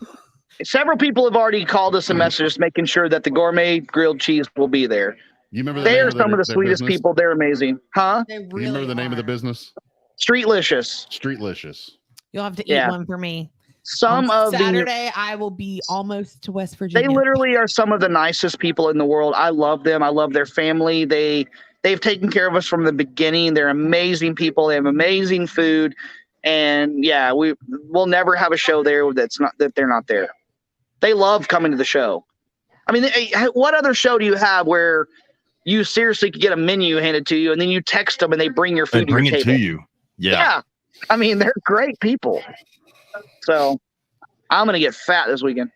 several people have already called us a message making sure that the gourmet grilled cheese will be there. You remember they are some of the sweetest people. They're amazing. Huh? You remember the name of the business? Streetlicious. You'll have to eat one for me. Saturday, I will be almost to West Virginia. They literally are some of the nicest people in the world. I love them. I love their family. They've taken care of us from the beginning. They're amazing people. They have amazing food, and yeah, we'll never have a show there that they're not there. They love coming to the show. I mean, what other show do you have where you seriously could get a menu handed to you and then you text them and they bring your food to your table? Bring it to you. Yeah. I mean, they're great people. So I'm going to get fat this weekend.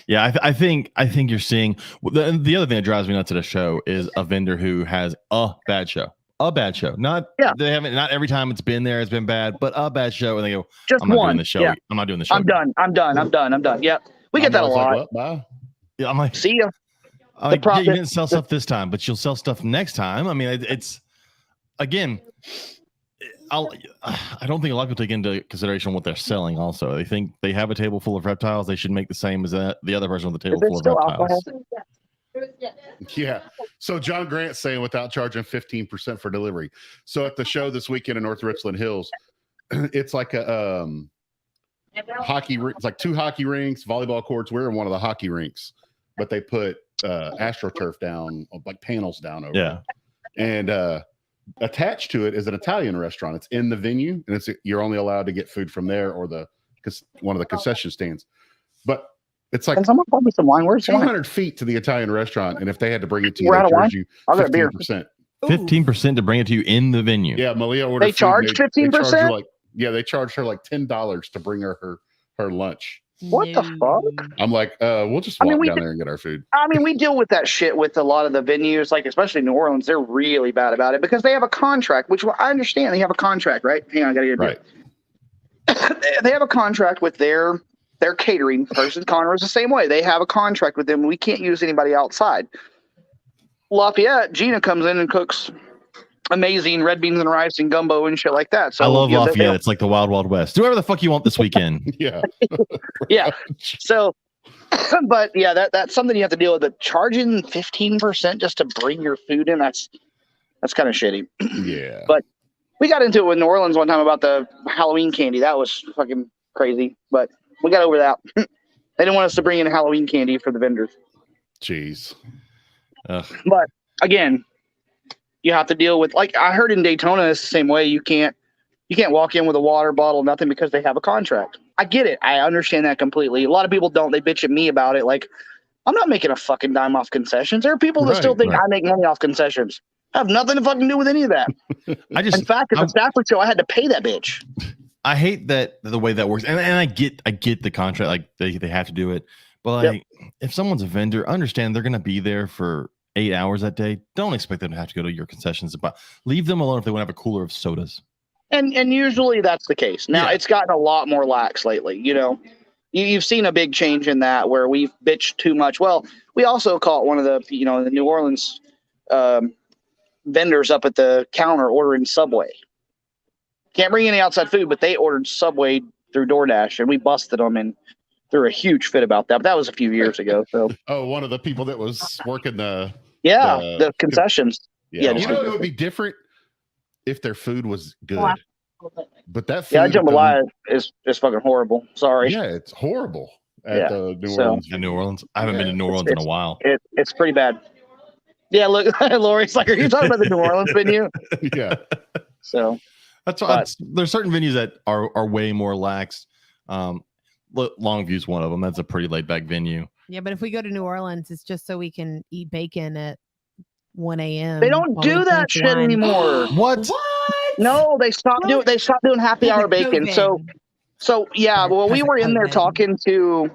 Yeah, I think you're seeing the other thing that drives me nuts at a show is a vendor who has a bad show. They haven't, not every time it's been there, it's been bad, but a bad show. And they go, I'm not doing the show. Yeah. I'm not doing the show. I'm done. Yep. We get that a lot. Yeah, I'm like, see ya. You didn't sell stuff this time, but you'll sell stuff next time. I mean, it's again, I don't think a lot of people take into consideration what they're selling. Also, they think they have a table full of reptiles. They should make the same as the other person with the table full of reptiles. Yeah. So John Grant's saying without charging 15% for delivery. So at the show this weekend in North Richland Hills, it's like a hockey. It's like 2 hockey rinks, volleyball courts. We're in one of the hockey rinks, but they put AstroTurf down, like panels down over. Yeah. And attached to it is an Italian restaurant. It's in the venue, and you're only allowed to get food from there or one of the concession stands. But it's like, can someone call me some wine? Where's 200 feet to the Italian restaurant, and if they had to bring it to you, they charge you 15%. 15% to bring it to you in the venue. Yeah, Malia ordered. They charge 15%. They charged her like $10 to bring her lunch. What the fuck? I'm like, we'll just walk down there and get our food. I mean, we deal with that shit with a lot of the venues, like especially New Orleans. They're really bad about it because they have a contract, which I understand. They have a contract, right? Hang on, I gotta get it. Right. They have a contract with their catering person. Conroe's the same way. They have a contract with them. We can't use anybody outside. Lafayette, Gina comes in and cooks amazing red beans and rice and gumbo and shit like that. So I love Lafayette. It's like the Wild Wild West. Do whatever the fuck you want this weekend. Yeah. Yeah. So, but yeah, that's something you have to deal with. But charging 15% just to bring your food in, that's kind of shitty. Yeah. But we got into it with New Orleans one time about the Halloween candy. That was fucking crazy. But we got over that. They didn't want us to bring in Halloween candy for the vendors. Jeez. But again, you have to deal with, like I heard in Daytona, it's the same way. You can't walk in with a water bottle, nothing, because they have a contract. I get it. I understand that completely. A lot of people don't. They bitch at me about it. Like, I'm not making a fucking dime off concessions. There are people that still think I make money off concessions. I have nothing to fucking do with any of that. In fact, at the Stafford show, I had to pay that bitch. I hate that the way that works, and I get the contract, like they have to do it. But like, if someone's a vendor, understand they're going to be there for 8 hours that day. Don't expect them to have to go to your concessions. But leave them alone if they want to have a cooler of sodas. And usually that's the case. Now it's gotten a lot more lax lately. You know, you've seen a big change in that where we've bitched too much. Well, we also caught one of the the New Orleans vendors up at the counter ordering Subway. Can't bring any outside food, but they ordered Subway through DoorDash, and we busted them and threw a huge fit about that. But that was a few years ago. So one of the people that was working the concessions. Yeah, it would be different if their food was good. But that food, jambalaya is fucking horrible. Sorry. Yeah, it's horrible at the New Orleans. In New Orleans, I haven't been to New Orleans in a while. It's pretty bad. Yeah, look, Lori's like, are you talking about the New Orleans venue? Yeah. So That's why there's certain venues that are way more lax. Longview's one of them. That's a pretty laid back venue. Yeah, but if we go to New Orleans, it's just so we can eat bacon at 1 a.m. they don't while we do that drink shit wine. anymore. What? No, they stopped doing happy hour bacon. COVID. So yeah, well, we were in there talking to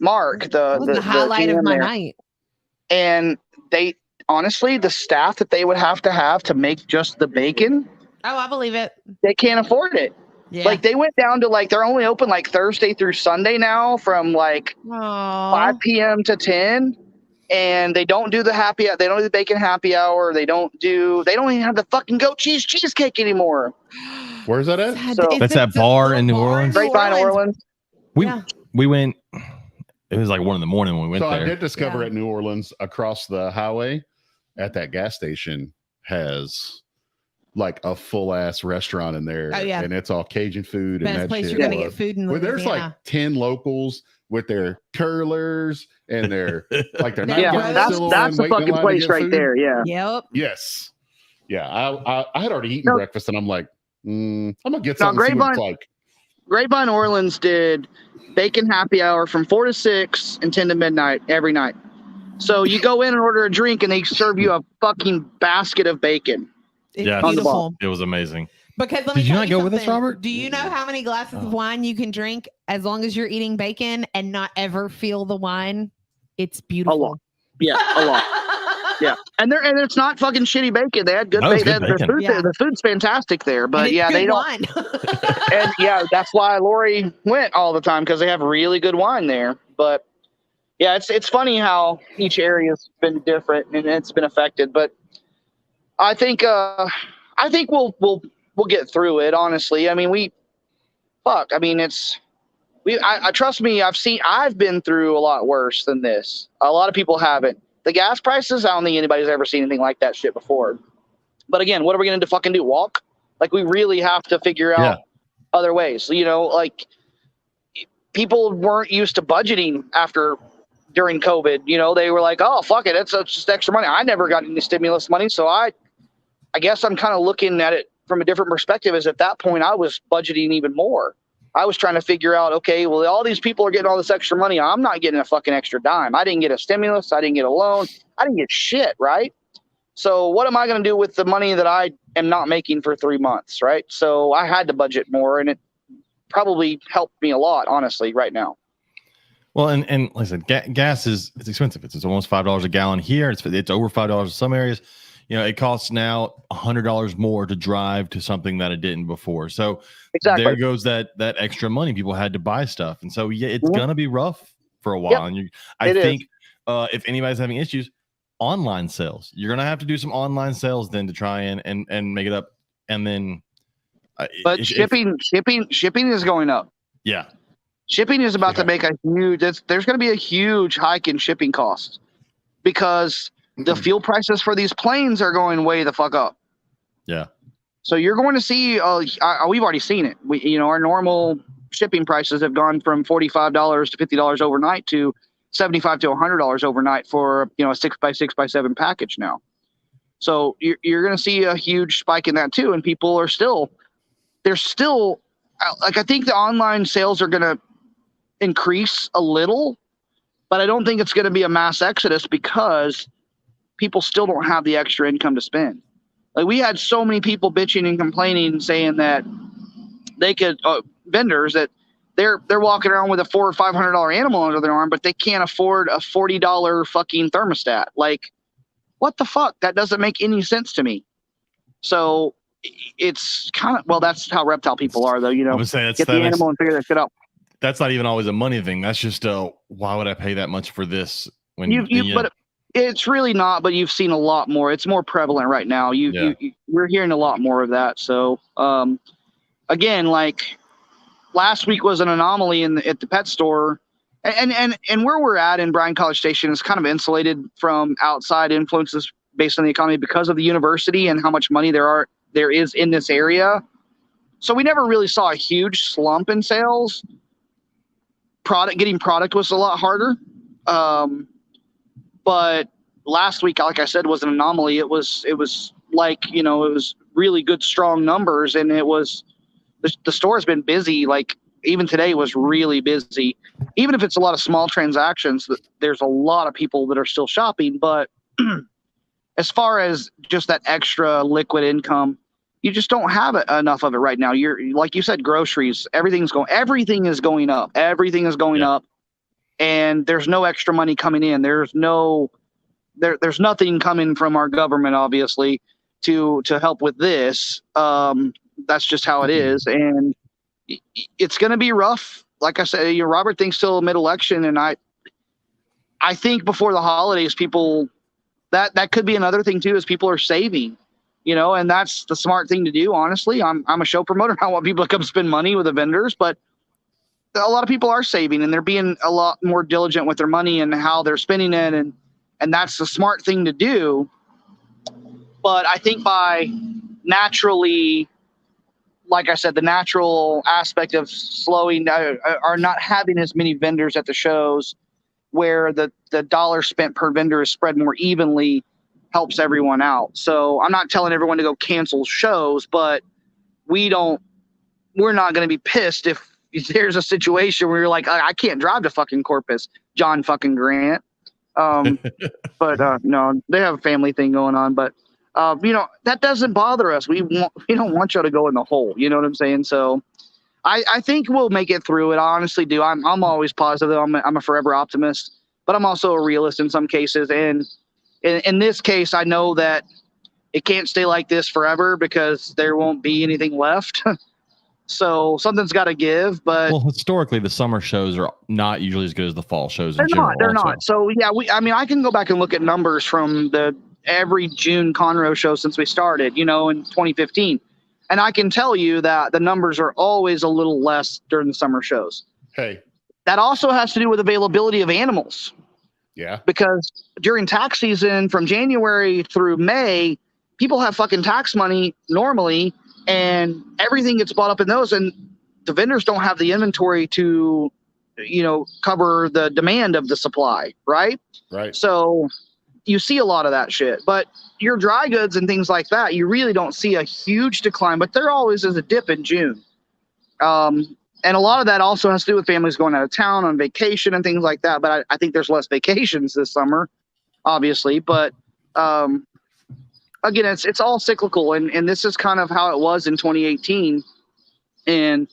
Mark, That was the highlight of GM my there. night. And they honestly, the staff that they would have to make just the bacon, Oh, I believe it. they can't afford it. Yeah. Like they went down to they're only open Thursday through Sunday now from 5 p.m. to 10. And they don't do the they don't do the bacon happy hour. They don't even have the fucking goat cheese cheesecake anymore. Where's that at? That's that bar in New Orleans. Grapevine, Orleans. We went. It was 1 a.m. when we went there. I did discover at New Orleans, across the highway, at that gas station, has a full ass restaurant in there. Oh, yeah. And it's all Cajun food. Best and that place shit. you're gonna get food in There's Louisiana. 10 locals with their curlers and their they're not that's the fucking place right there. Yeah. Yep. Yes. Yeah. I had already eaten breakfast and I'm like, I'm gonna get something. See what it's like. Grapevine Orleans did bacon happy hour from 4 to 6 and 10 to midnight every night. So you go in and order a drink and they serve you a fucking basket of bacon. It's beautiful. It was amazing. Because did you not go with us, Robert? Do you know how many glasses of wine you can drink as long as you're eating bacon and not ever feel the wine? It's beautiful. A lot. Yeah, a lot. Yeah, and it's not fucking shitty bacon. They had good bacon. The food's fantastic there, but they don't. Wine. And that's why Lori went all the time, because they have really good wine there. But yeah, it's funny how each area's been different and it's been affected. But I think we'll get through it. Honestly, I mean I trust me. I've been through a lot worse than this. A lot of people haven't. The gas prices, I don't think anybody's ever seen anything like that shit before. But again, what are we going to fucking do? Walk? We really have to figure out other ways. People weren't used to budgeting during COVID. They were like, oh, fuck it. It's just extra money. I never got any stimulus money. So I guess I'm kind of looking at it from a different perspective, as at that point I was budgeting even more. I was trying to figure out, okay, well, all these people are getting all this extra money. I'm not getting a fucking extra dime. I didn't get a stimulus. I didn't get a loan. I didn't get shit, right? So what am I going to do with the money that I am not making for 3 months, right? So I had to budget more, and it probably helped me a lot, honestly, right now. Well, and like I said, gas it's expensive. It's almost $5 a gallon here. It's over $5 in some areas. It costs now $100 more to drive to something that it didn't before. So there goes that extra money. People had to buy stuff. And so, it's going to be rough for a while. Yep. And I think if anybody's having issues, online sales, you're going to have to do some online sales then to try and make it up. And then. But shipping is going up. Yeah. Shipping is about to make there's going to be a huge hike in shipping costs, because the fuel prices for these planes are going way the fuck up. Yeah. So you're going to see, we've already seen it. Our normal shipping prices have gone from $45 to $50 overnight to $75 to $100 overnight for, a 6x6x7 package now. So you're going to see a huge spike in that too. And people are still, I think the online sales are going to increase a little, but I don't think it's going to be a mass exodus, because people still don't have the extra income to spend. We had so many people bitching and complaining, saying that they could vendors that they're walking around with a $400 or $500 animal under their arm, but they can't afford a $40 fucking thermostat. What the fuck? That doesn't make any sense to me. So it's kind of, that's how reptile people are, though. I would say get the animal and figure that shit out. That's not even always a money thing. That's just why would I pay that much for this? When but it's really not. But you've seen a lot more. It's more prevalent right now. We're hearing a lot more of that. So again, last week was an anomaly at the pet store, and where we're at in Bryan College Station is kind of insulated from outside influences based on the economy because of the university and how much money there is in this area. So we never really saw a huge slump in sales. Getting product was a lot harder. But last week, like I said, was an anomaly. It was like, it was really good, strong numbers. And it was, the store has been busy. Like even today was really busy. Even if it's a lot of small transactions, there's a lot of people that are still shopping. But as far as just that extra liquid income, you just don't have enough of it right now. You're, like you said, groceries, everything is going up. Everything is going up, and there's no extra money coming in. There's nothing coming from our government, obviously, to help with this. That's just how it is, and it's going to be rough. Like I said, Robert thinks till mid-election, and I think before the holidays, people that could be another thing too, is people are saving. And that's the smart thing to do. Honestly, I'm a show promoter. I want people to come spend money with the vendors, but a lot of people are saving, and they're being a lot more diligent with their money and how they're spending it. And that's the smart thing to do. But I think by naturally, like I said, the natural aspect of slowing down are not having as many vendors at the shows, where the dollar spent per vendor is spread more evenly, helps everyone out. So I'm not telling everyone to go cancel shows, but we're not going to be pissed if there's a situation where you're like, I can't drive to fucking Corpus, John fucking Grant. But no, they have a family thing going on, but that doesn't bother us. We don't want y'all to go in the hole. You know what I'm saying? So I think we'll make it through it. I honestly do. I'm always positive. I'm a forever optimist, but I'm also a realist in some cases. And in this case, I know that it can't stay like this forever, because there won't be anything left. So something's got to give. But historically, the summer shows are not usually as good as the fall shows. They're not. So yeah, I can go back and look at numbers from every June Conroe show since we started, in 2015. And I can tell you that the numbers are always a little less during the summer shows. Hey, that also has to do with availability of animals. Yeah. Because during tax season from January through May, people have fucking tax money normally, and everything gets bought up in those, and the vendors don't have the inventory to, cover the demand of the supply. Right. Right. So you see a lot of that shit, but your dry goods and things like that, you really don't see a huge decline, but there always is a dip in June. And a lot of that also has to do with families going out of town on vacation and things like that. But I think there's less vacations this summer, obviously. But again, it's all cyclical. And this is kind of how it was in 2018. And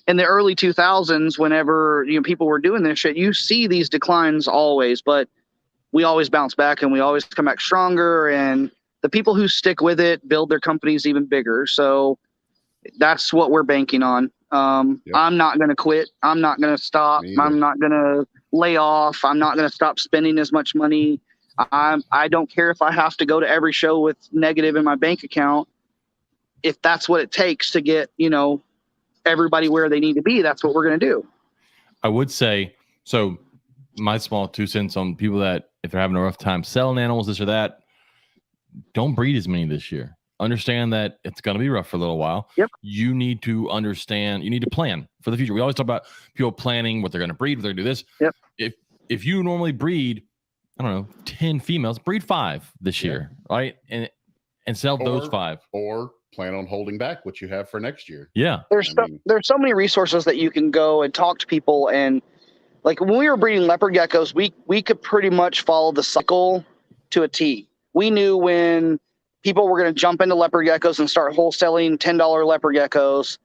in the early 2000s, whenever people were doing this shit, you see these declines always. But we always bounce back, and we always come back stronger. And the people who stick with it build their companies even bigger. So that's what we're banking on. Yep. I'm not going to quit. I'm not going to stop. I'm not going to lay off. I'm not going to stop spending as much money. I don't care if I have to go to every show with negative in my bank account. If that's what it takes to get, everybody where they need to be, that's what we're going to do. I would say, so my small 2 cents on people that if they're having a rough time selling animals, this or that, don't breed as many this year. Understand that it's going to be rough for a little while. Yep. You need to understand, you need to plan for the future. We always talk about people planning what they're going to breed, what they're going to do this. Yep. If you normally breed, 10 females, breed 5 this year, right? And sell those 5. Or plan on holding back what you have for next year. Yeah. There's so many resources that you can go and talk to people. And like when we were breeding leopard geckos, we could pretty much follow the cycle to a T. We knew when people were going to jump into leopard geckos and start wholesaling $10 leopard geckos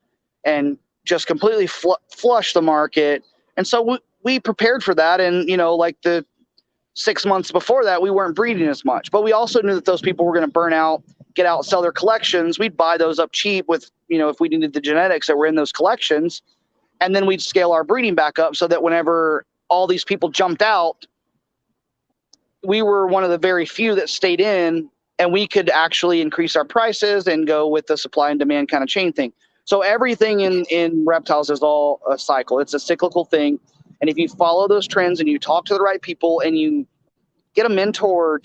and just completely flush the market. And so we prepared for that. And, like the 6 months before that, we weren't breeding as much. But we also knew that those people were going to burn out, get out, sell their collections. We'd buy those up cheap with, if we needed the genetics that were in those collections. And then we'd scale our breeding back up so that whenever all these people jumped out, we were one of the very few that stayed in, and we could actually increase our prices and go with the supply and demand kind of chain thing. So everything in reptiles is all a cycle. It's a cyclical thing. And if you follow those trends and you talk to the right people and you get a mentor,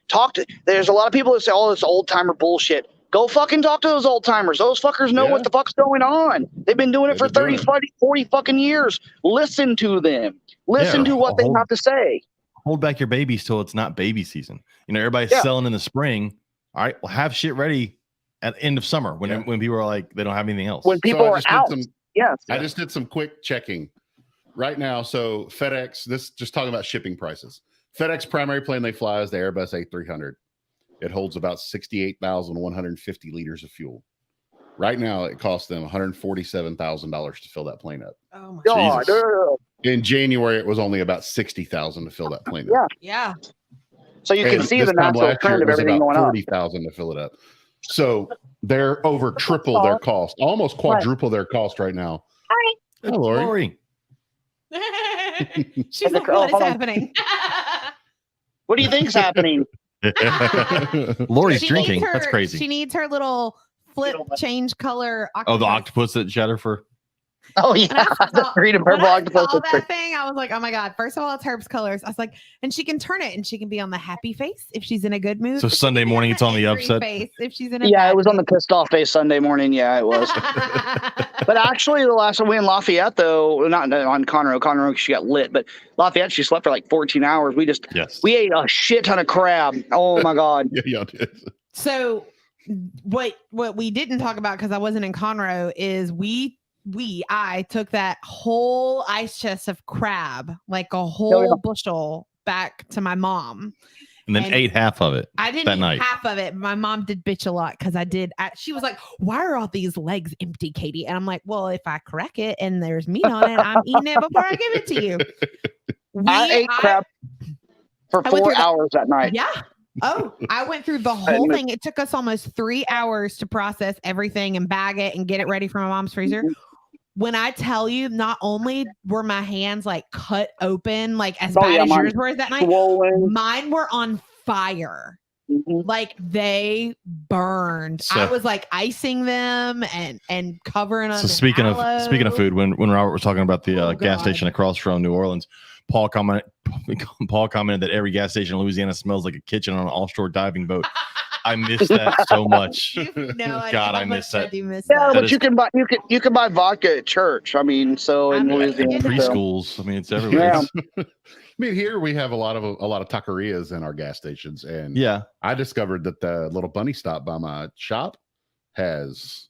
talk to, there's a lot of people that say, oh, this old timer bullshit. Go fucking talk to those old timers. Those fuckers know what the fuck's going on. They've been doing it for 30, 40 fucking years. Listen to them. Listen to what they have to say. Hold back your babies till it's not baby season. Everybody's selling in the spring. All right, well, have shit ready at the end of summer when people are like, they don't have anything else. When people are out. Yes. I just did some quick checking right now. So FedEx, this just talking about shipping prices. FedEx primary plane they fly is the Airbus A300. It holds about 68,150 liters of fuel. Right now, it costs them $147,000 to fill that plane up. Oh my God. In January, it was only about 60,000 to fill that plane up. Yeah. So you can see the natural trend of everything going on. 40,000 to fill it up. So they're over triple their cost, almost quadruple their cost right now. Hi. Hello, Lori. She's like, what is happening? What do you think's happening? Lori's drinking. That's crazy. She needs her little flip change color. Octopus. Oh, the octopus that Shatter for. Oh yeah, the green and purple octopus. All that thing, I was like, oh my god! First of all, it's Herb's colors. I was like, and she can turn it, and she can be on the happy face if she's in a good mood. So Sunday morning, it's on the upset face if she's in a it was on the pissed off face Sunday morning. Yeah, it was. But actually, the last one we in Lafayette, though, not on Conroe, she got lit. But Lafayette, she slept for like 14 hours. We ate a shit ton of crab. Oh my god. Yeah, did. So what we didn't talk about because I wasn't in Conroe is I took that whole ice chest of crab, like a whole bushel, back to my mom. And then ate half of it. I didn't eat half of it. My mom did bitch a lot because I did. She was like, why are all these legs empty, Katie? And I'm like, well, if I crack it and there's meat on it, I'm eating it before I give it to you. I ate crab for 4 hours that night. Yeah. Oh, I went through the whole thing. It took us almost 3 hours to process everything and bag it and get it ready for my mom's freezer. When I tell you, not only were my hands like cut open, like as bad as yours were that night, mine were on fire. Mm-hmm. Like they burned. So, I was like icing them and covering them. So speaking of food, when Robert was talking about the gas station across from New Orleans, Paul commented that every gas station in Louisiana smells like a kitchen on an offshore diving boat. I miss that so much. God, I miss that. But you can buy vodka at church. I mean, so in Louisiana, preschools. I mean, it's everywhere. Yeah. I mean, here we have a lot of taquerias in our gas stations, and I discovered that the little bunny stop by my shop has.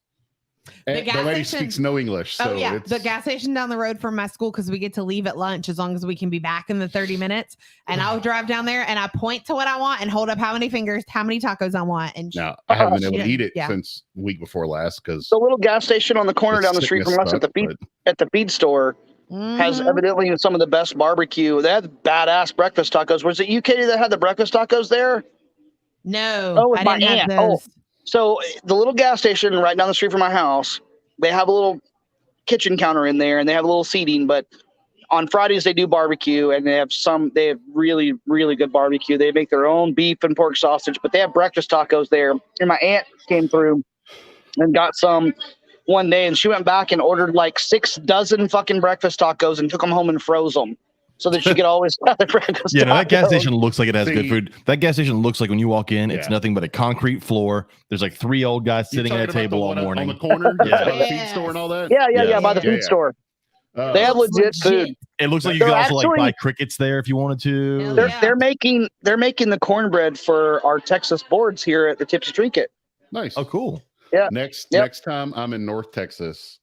The lady speaks no English. So the gas station down the road from my school, because we get to leave at lunch as long as we can be back in the 30 minutes. And I'll drive down there and I point to what I want and hold up how many fingers, how many tacos I want. And now I haven't been able to eat it since week before last because the little gas station on the corner down the street from us at the feed store has evidently some of the best barbecue. They had badass breakfast tacos. Was it you, Katie, that had the breakfast tacos there? No. Oh, with my aunt. Oh. So the little gas station right down the street from my house, they have a little kitchen counter in there and they have a little seating, but on Fridays they do barbecue and they have really, really good barbecue. They make their own beef and pork sausage, but they have breakfast tacos there. And my aunt came through and got some one day and she went back and ordered like 6 dozen fucking breakfast tacos and took them home and froze them. So that she could always have the breakfast. No, that gas station looks like it has good food. That gas station looks like when you walk in, it's nothing but a concrete floor. There's like 3 old guys sitting at a table all morning. On the corner, by the feed store and all that. Yeah, by the feed store. They have legit food. It looks like you could also like buy crickets there if you wanted to. They're making the cornbread for our Texas boards here at the Tipsy Trinket. Nice. Oh, cool. Yeah. Next time I'm in North Texas,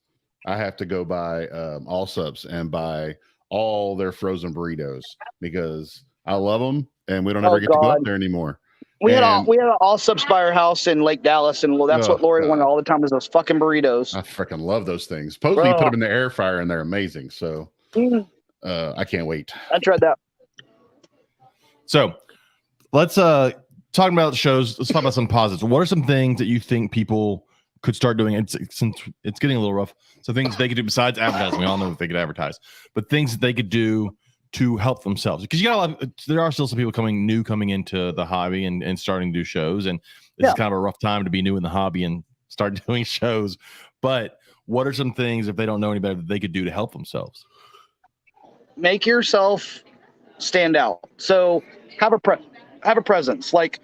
I have to go by All Subs and buy all their frozen burritos because I love them and we don't ever get to go up there anymore. We had All Subs by our house in Lake Dallas, and that's what Lori wanted all the time is those fucking burritos. I freaking love those things. Supposedly you put them in the air fryer and they're amazing. So I can't wait. I tried that. So let's talk about shows. Let's talk about some positives. What are some things that you think people could start doing? Since it's getting a little rough. So things they could do besides advertising. We all know that they could advertise, but things that they could do to help themselves. Because there are still some people coming into the hobby and starting to do shows. And it's kind of a rough time to be new in the hobby and start doing shows. But what are some things, if they don't know any better, that they could do to help themselves? Make yourself stand out. So have a presence. Like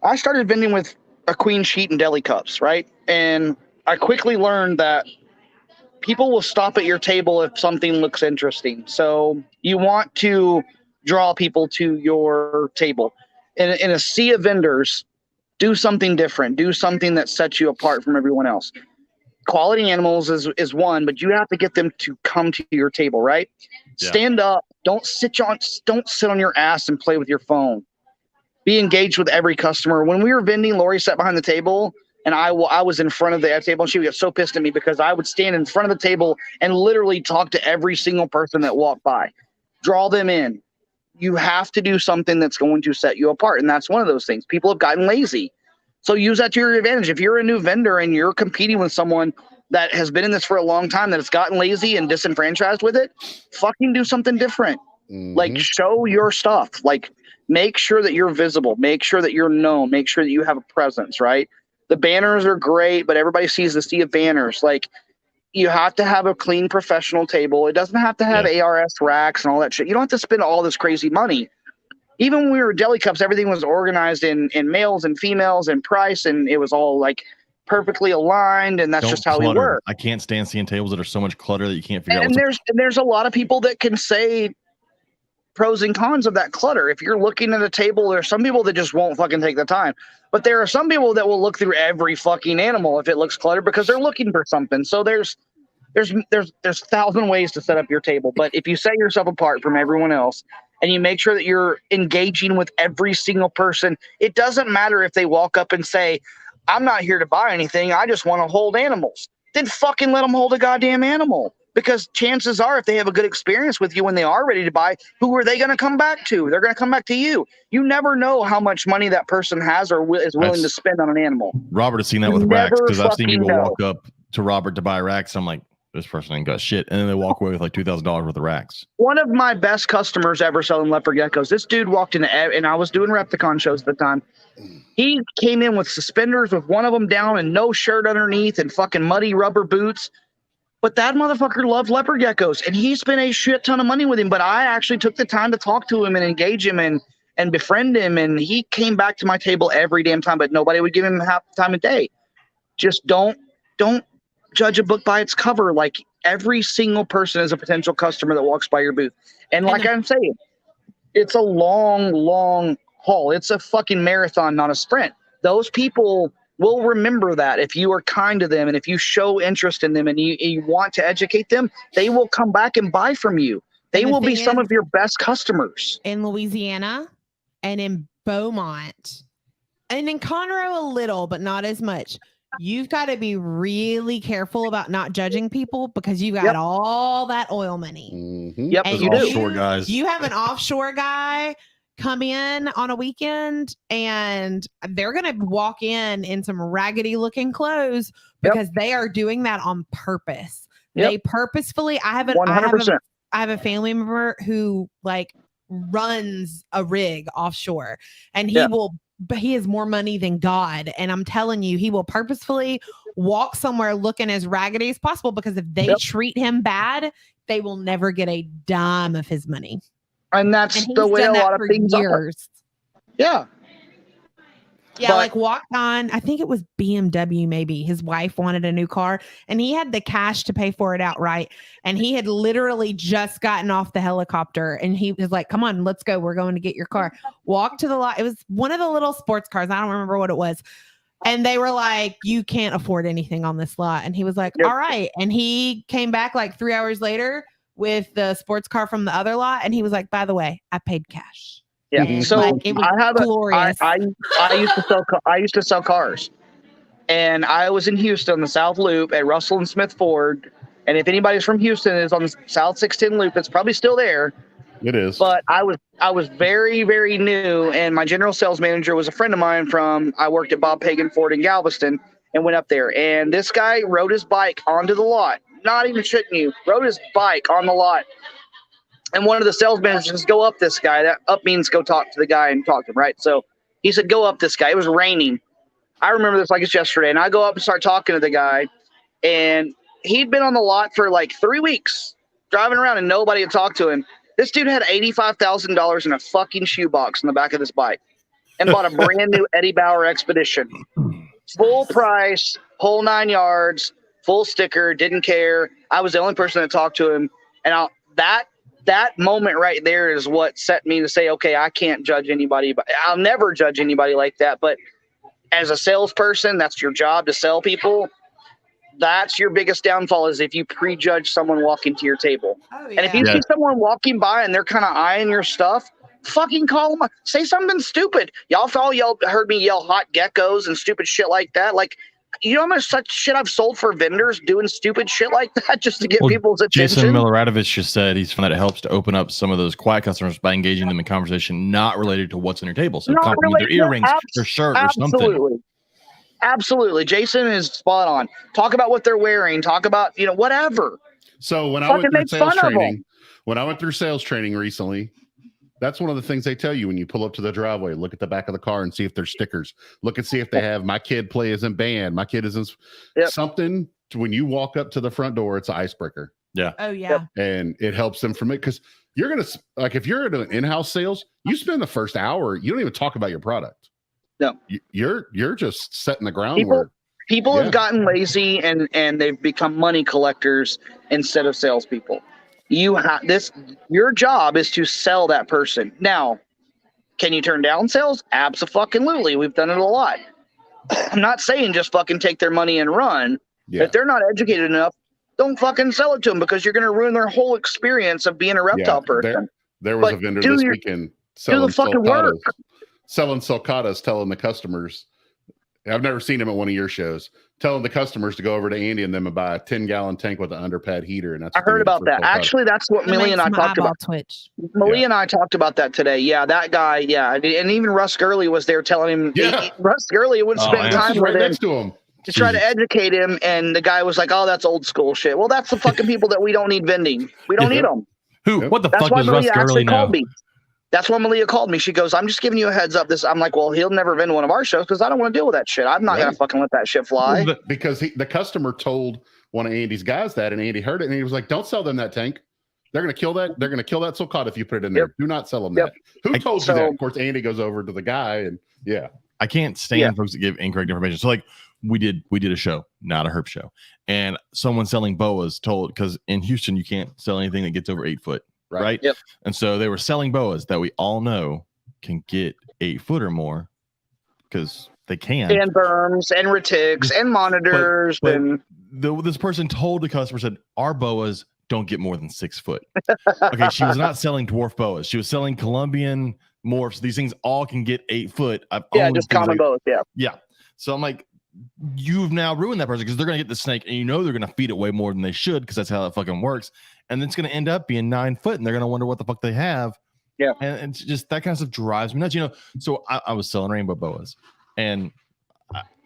I started vending with a queen sheet and deli cups, right? And I quickly learned that people will stop at your table if something looks interesting. So you want to draw people to your table. In a sea of vendors, Do something different. Do something that sets you apart from everyone else. Quality animals is one, but you have to get them to come to your table, right? Yeah. Stand up. Don't sit on your ass and play with your phone. Be engaged with every customer. When we were vending, Lori sat behind the table, and I was in front of the table, and she would get so pissed at me because I would stand in front of the table and literally talk to every single person that walked by, draw them in. You have to do something that's going to set you apart, and that's one of those things. People have gotten lazy. So use that to your advantage. If you're a new vendor and you're competing with someone that has been in this for a long time that has gotten lazy and disenfranchised with it, fucking do something different. Like, show your stuff. Like, make sure that you're visible. Make sure that you're known. Make sure that you have a presence, right? The banners are great, but everybody sees the sea of banners. Like, you have to have a clean, professional table. It doesn't have to have ARS racks and all that shit. You don't have to spend all this crazy money. Even when we were Deli Cups, everything was organized in males and females and price, and it was all like perfectly aligned, and that's just how we work. I can't stand seeing tables that are so much clutter that you can't figure out. And there's a lot of people that can say pros and cons of that clutter. If you're looking at a table, there's some people that just won't fucking take the time, but there are some people that will look through every fucking animal if it looks cluttered because they're looking for something. So there's 1,000 ways to set up your table, but if you set yourself apart from everyone else and you make sure that you're engaging with every single person, it doesn't matter if they walk up and say, I'm not here to buy anything, I just want to hold animals. Then fucking let them hold a goddamn animal. Because chances are, if they have a good experience with you when they are ready to buy, who are they going to come back to? They're going to come back to you. You never know how much money that person has or is willing to spend on an animal. Robert has seen that with racks, because I've seen people walk up to Robert to buy racks. I'm like, this person ain't got shit. And then they walk away with like $2,000 worth of racks. One of my best customers ever selling leopard geckos. This dude walked in, and I was doing Repticon shows at the time. He came in with suspenders with one of them down and no shirt underneath and fucking muddy rubber boots. But that motherfucker loved leopard geckos, and he spent a shit ton of money with him. But I actually took the time to talk to him and engage him and befriend him. And he came back to my table every damn time, but nobody would give him half the time of day. Just don't judge a book by its cover. Like, every single person is a potential customer that walks by your booth. And like I'm saying, it's a long, long haul. It's a fucking marathon, not a sprint. Those people will remember that if you are kind to them and if you show interest in them and you want to educate them, they will come back and buy from you. They will be some of your best customers. In Louisiana and in Beaumont and in Conroe a little, but not as much. You've got to be really careful about not judging people because you got all that oil money. Yep, and you offshore guys. You have an offshore guy come in on a weekend and they're going to walk in some raggedy looking clothes because they are doing that on purpose. They purposefully, I have a family member who like runs a rig offshore and he has more money than God. And I'm telling you, he will purposefully walk somewhere looking as raggedy as possible because if they treat him bad, they will never get a dime of his money. And that's the way a lot of things are. Yeah. Yeah, like walked on, I think it was BMW maybe. His wife wanted a new car and he had the cash to pay for it outright. And he had literally just gotten off the helicopter and he was like, come on, let's go. We're going to get your car. Walked to the lot. It was one of the little sports cars. I don't remember what it was. And they were like, you can't afford anything on this lot. And he was like, all right. And he came back like 3 hours later with the sports car from the other lot. And he was like, by the way, I paid cash. Yeah. And so like, it was glorious. I used to sell cars, and I was in Houston, the South Loop at Russell and Smith Ford. And if anybody's from Houston is on the South 610 Loop, it's probably still there. It is. But I was very, very new, and my general sales manager was a friend of mine I worked at Bob Pagan Ford in Galveston and went up there. And this guy rode his bike onto the lot. Not even shitting you. Rode his bike on the lot. And one of the sales managers says, go up this guy. That up means go talk to the guy and talk to him, right? So he said, go up this guy. It was raining. I remember this like it's yesterday. And I go up and start talking to the guy. And he'd been on the lot for like 3 weeks, driving around, and nobody had talked to him. This dude had $85,000 in a fucking shoebox in the back of his bike and bought a brand new Eddie Bauer Expedition. Full price, whole 9 yards, full sticker, didn't care. I was the only person that talked to him. And that moment right there is what set me to say, okay, I can't judge anybody, but I'll never judge anybody like that. But as a salesperson, that's your job to sell people. That's your biggest downfall is if you prejudge someone walking to your table. Oh, And if you Yeah. see someone walking by and they're kind of eyeing your stuff, fucking call them. Say something stupid. Y'all all heard me yell hot geckos and stupid shit like that. Like, you know how much such shit I've sold for vendors doing stupid shit like that just to get people's attention? Jason Miloradovich just said he's found that it helps to open up some of those quiet customers by engaging them in conversation not related to what's on your table. So compliment their earrings, their shirt, or something. Absolutely. Jason is spot on. Talk about what they're wearing. Talk about, whatever. So when I Fucking went through make sales fun of training, when I went through sales training recently, that's one of the things they tell you when you pull up to the driveway. Look at the back of the car and see if there's stickers. Look and see if they have my kid plays in band. My kid is in something. When you walk up to the front door, it's an icebreaker. Yeah. Oh, yeah. And it helps them from it because you're going to, like, if you're doing in-house sales, you spend the first hour, you don't even talk about your product. No. You're just setting the groundwork. People have gotten lazy and they've become money collectors instead of salespeople. Your job is to sell that person. Now, can you turn down sales? Absolutely. We've done it a lot. I'm not saying just fucking take their money and run. Yeah. If they're not educated enough, don't fucking sell it to them because you're going to ruin their whole experience of being a reptile person. There was a vendor this weekend selling the fucking work. Selling sulcatas, telling the customers, I've never seen him at one of your shows, telling the customers to go over to Andy and them and buy a 10-gallon tank with an underpad heater. And that's I heard about that. Actually, that's what Millie and I talked about. Millie and I talked about that today. Yeah, that guy. Yeah, and even Russ Gurley was there telling him. Yeah. Russ Gurley would spend time with him next to him to try to educate him, and the guy was like, "Oh, that's old school shit." Well, that's the fucking people that we don't need vending. We don't need them. Who? What the That's fuck why does Russ Malia Gurley actually know? called me. That's why Malia called me. She goes, "I'm just giving you a heads up." I'm like, "Well, he'll never vend one of our shows because I don't want to deal with that shit. I'm not gonna fucking let that shit fly." Because the customer told one of Andy's guys that, and Andy heard it, and he was like, "Don't sell them that tank. They're gonna kill that. They're gonna kill that sulcata if you put it in there. Do not sell them that." Who told you that? Of course, Andy goes over to the guy, and I can't stand folks that give incorrect information. So like we did a show, not a herp show, and someone selling boas told, because in Houston you can't sell anything that gets over 8 foot. Right. Yep. And so they were selling boas that we all know can get 8 foot or more because they can. And berms and retics and monitors. But this person told the customer, said, our boas don't get more than 6 foot. Okay. She was not selling dwarf boas. She was selling Colombian morphs. These things all can get 8 foot. Just common boas. Yeah. Yeah. So I'm like, you've now ruined that person because they're going to get the snake and they're going to feed it way more than they should because that's how that fucking works. And it's going to end up being 9 foot and they're going to wonder what the fuck they have. Yeah. And it's just that kind of stuff drives me nuts. So I was selling rainbow boas and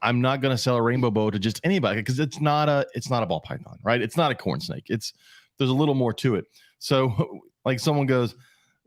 I'm not going to sell a rainbow boa to just anybody because it's not a ball python, right? It's not a corn snake. There's a little more to it. So like someone goes,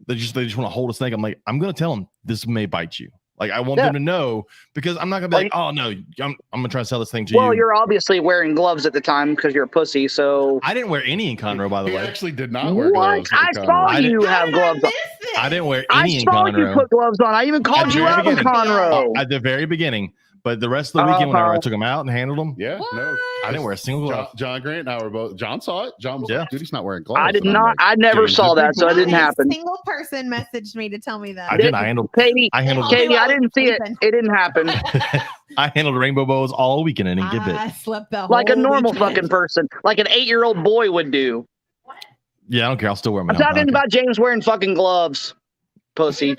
they just want to hold a snake. I'm like, I'm going to tell them this may bite you. Like I want them to know because I'm not gonna be like, oh no, I'm gonna try to sell this thing to you. Well, you're obviously wearing gloves at the time because you're a pussy. So I didn't wear any in Conroe, by the way. I actually did not wear gloves. I saw you have gloves on. I didn't wear any in Conroe. I saw you put gloves on. I even called you out in Conroe at the very beginning. But the rest of the weekend, whenever I took them out and handled them, I didn't wear a single glove. John Grant and I were both. John saw it. John was like, dude, he's not wearing gloves. I did not. Like, I never saw that, so it didn't happen. A single person messaged me to tell me that. I did. I handled Katie. I didn't see it. It didn't happen. I handled rainbow bows all weekend and didn't get bit. I slept the whole like a normal weekend. fucking person, like an 8-year-old boy would do. Yeah, I don't care. I'll still wear my. I'm talking about James wearing fucking gloves, pussy.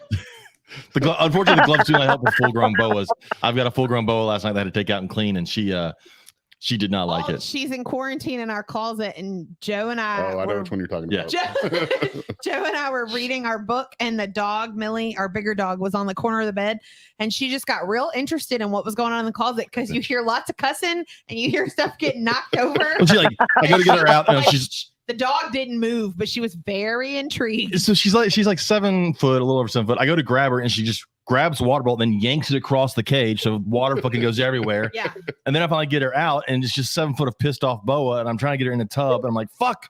Unfortunately, the gloves do not help with full-grown boas. I've got a full-grown boa last night that I had to take out and clean, and she did not like it. She's in quarantine in our closet, and Joe and I. I know which one you're talking about. Joe and I were reading our book, and the dog Millie, our bigger dog, was on the corner of the bed, and she just got real interested in what was going on in the closet because you hear lots of cussing and you hear stuff getting knocked over. Well, I go to get her out, and she's. The dog didn't move, but she was very intrigued. So she's like 7 foot, a little over 7 foot. I go to grab her and she just grabs the water bottle, then yanks it across the cage. So water fucking goes everywhere. Yeah. And then I finally get her out and it's just 7 foot of pissed off boa. And I'm trying to get her in the tub. And I'm like, fuck.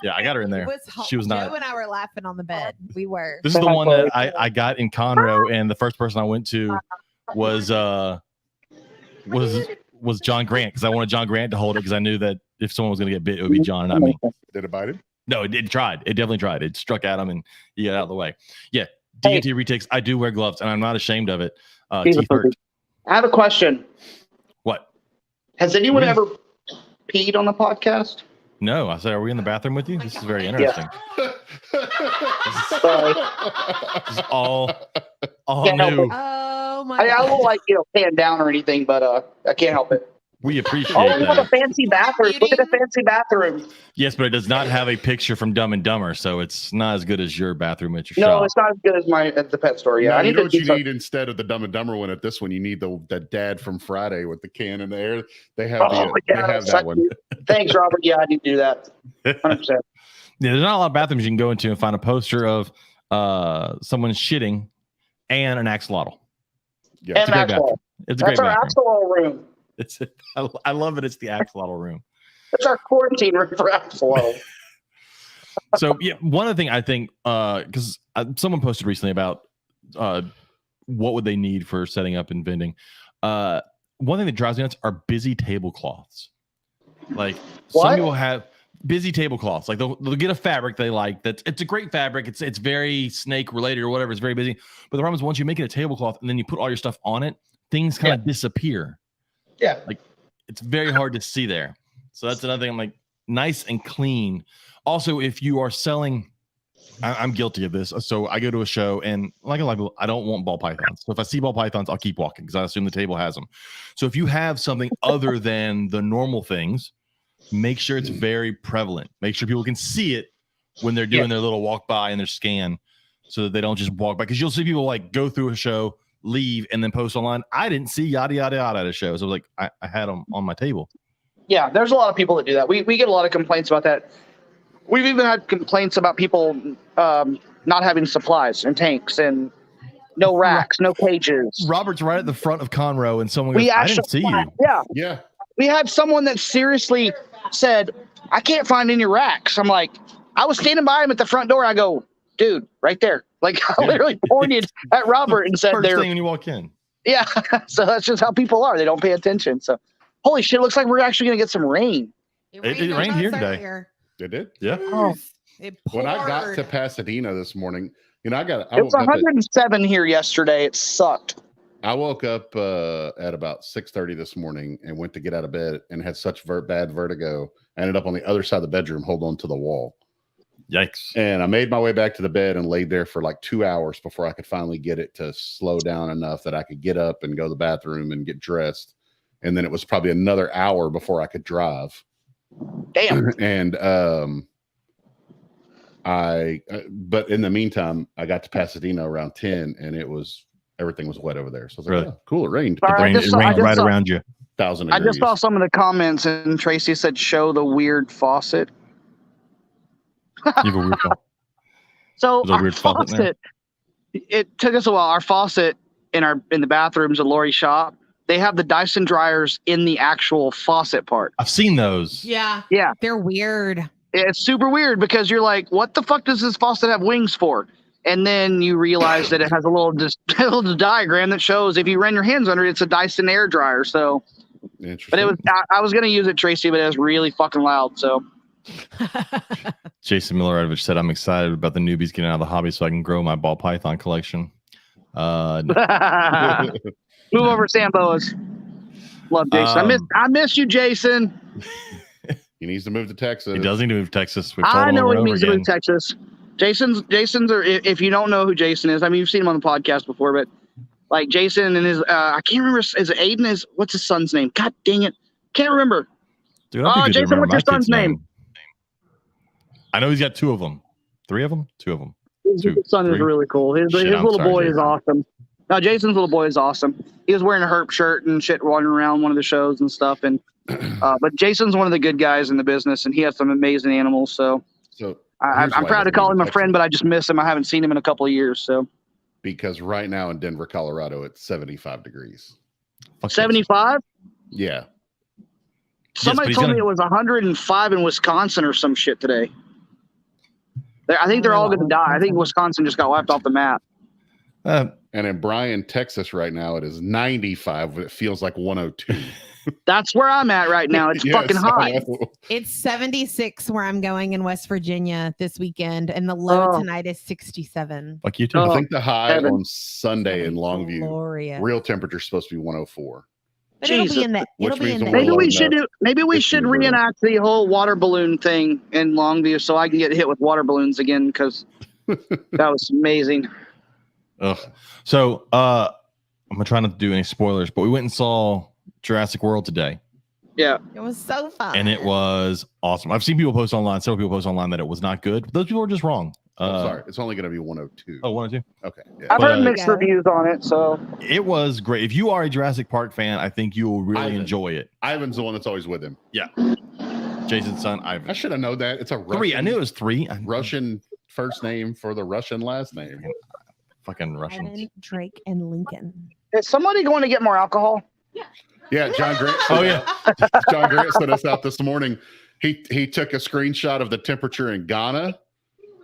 Yeah, I got her in there. She was not. Joe and I were laughing on the bed. We were. This is the one that I got in Conroe. And the first person I went to was John Grant because I wanted John Grant to hold it because I knew that if someone was going to get bit, it would be John and not me. Did it bite him? No, it tried. It definitely tried. It struck at him and he got out of the way. Yeah. DNT retakes. I do wear gloves and I'm not ashamed of it. Teeth hurt. I have a question. What? Has anyone ever peed on the podcast? No, I said, are we in the bathroom with you? This is very interesting. Sorry. This is all Can't help new. it. Oh my I god. won't like pan down or anything, but I can't help it. We appreciate Oh, look at the that. fancy bathroom. Look at the fancy bathroom. Yes, but it does not have a picture from Dumb and Dumber, so it's not as good as your bathroom at your No, shop. it's not as good as at the pet store. Yeah, No, I you need know to what you do some- need instead of the Dumb and Dumber one at this one? You need the dad from Friday with the can in the air. They have they have that one. Thanks, Robert. Yeah, I need to do that. 100%. Yeah, there's not a lot of bathrooms you can go into and find a poster of someone shitting and an axolotl. Yeah, It's a great bathroom. It's a great That's our bathroom. axolotl room. I love it. It's the axolotl room. That's our quarantine room for axolotl. So yeah, one other thing I think, because someone posted recently about what would they need for setting up and vending. One thing that drives me nuts are busy tablecloths. Like some people have busy tablecloths. Like they'll get a fabric they like. It's a great fabric. It's very snake related or whatever. It's very busy. But the problem is once you make it a tablecloth and then you put all your stuff on it, things kind of disappear. Yeah. Like it's very hard to see there. So that's another thing. I'm like, nice and clean. Also, if you are selling, I'm guilty of this. So I go to a show and like a lot of people, I don't want ball pythons. So if I see ball pythons, I'll keep walking because I assume the table has them. So if you have something other than the normal things, make sure it's very prevalent. Make sure people can see it when they're doing their little walk by and their scan so that they don't just walk by. Because you'll see people like go through a show, leave, and then post online. I didn't see yada, yada, yada at a show. So I was like, I had them on my table. Yeah, there's a lot of people that do that. We get a lot of complaints about that. We've even had complaints about people not having supplies and tanks and no racks, no cages. Robert's right at the front of Conroe, and someone goes, I didn't see you. Yeah. We had someone that seriously said, I can't find any racks. I'm like, I was standing by him at the front door. I go, dude, right there. Like I literally pointed at Robert and said, First there. thing when you walk in. Yeah. So that's just how people are. They don't pay attention. So holy shit, looks like we're actually going to get some rain. It rained here today. It did? Yeah. Oh. When I got to Pasadena this morning, it was 107 here yesterday. It sucked. I woke up at about 6:30 this morning and went to get out of bed and had such bad vertigo. I ended up on the other side of the bedroom, holding on to the wall. Yikes. And I made my way back to the bed and laid there for like 2 hours before I could finally get it to slow down enough that I could get up and go to the bathroom and get dressed. And then it was probably another hour before I could drive. Damn. And but in the meantime, I got to Pasadena around 10 and everything was wet over there. So I was like, Really? cool, it rained. Sorry, It rained right around you. 1,000 degrees. I just saw some of the comments and Tracy said, show the weird faucet. You have a weird faucet. So There's a our weird faucet in there? it took us a while. Our faucet in the bathrooms at Lori's shop, they have the Dyson dryers in the actual faucet part. I've seen those. Yeah. Yeah. They're weird. It's super weird because you're like, what the fuck does this faucet have wings for? And then you realize that it has a little diagram that shows if you run your hands under it, it's a Dyson air dryer. So, but I was going to use it, Tracy, but it was really fucking loud. So Jason Miloradovich said, I'm excited about the newbies getting out of the hobby so I can grow my ball python collection. Move over, Samboas. Love Jason. I miss you, Jason. He needs to move to Texas. He does need to move to Texas. We've told I him know over he and over needs to move again. to Texas. Jason's are, if you don't know who Jason is, I mean, you've seen him on the podcast before, but like Jason and his, I can't remember, is it Aiden? What's his son's name? God dang it. Can't remember. Dude, I think you Jason, remember what's your my son's kid's name? I know he's got 2 of them. 3 of them? 2 of them. His son is really cool. His little boy is awesome. No, Jason's little boy is awesome. He was wearing a herp shirt and shit wandering around one of the shows and stuff. And but Jason's one of the good guys in the business, and he has some amazing animals. So I'm proud to call him a friend, but I just miss him. I haven't seen him in a couple of years. So because right now in Denver, Colorado, it's 75 degrees. 75? Yeah. Somebody told me it was 105 in Wisconsin or some shit today. I think they're all going to die. I think Wisconsin just got wiped off the map. And in Bryan, Texas right now, it is 95, but it feels like 102. That's where I'm at right now. It's fucking hot. It's 76 where I'm going in West Virginia this weekend, and the low tonight is 67. Like you too. I think the high heaven. on Sunday in Longview, Glorious. real temperature is supposed to be 104. But it'll Jesus. be in the. Which It'll be in means the. when Maybe we should reenact the whole water balloon thing in Longview so I can get hit with water balloons again because that was amazing. Ugh. So I'm gonna try not to do any spoilers, but we went and saw Jurassic World today. Yeah. It was so fun. And it was awesome. I've seen people post online, several people post online that it was not good. But those people are just wrong. Sorry, it's only going to be 102. Oh, 102. Okay. Yeah. I've heard But- mixed reviews on it, so It was great. If you are a Jurassic Park fan, I think you will really Ivan. enjoy it. Ivan's the one that's always with him. Jason's son, I Ivan. should have known that. It's a Russian, 3. I knew it was 3. Russian first name for the Russian last name. Fucking Russians. Evan, Drake, and Lincoln. is somebody going to get more alcohol? Yeah, John Grant. Oh, yeah. John Grant sent us out this morning. He took a screenshot of the temperature in Ghana,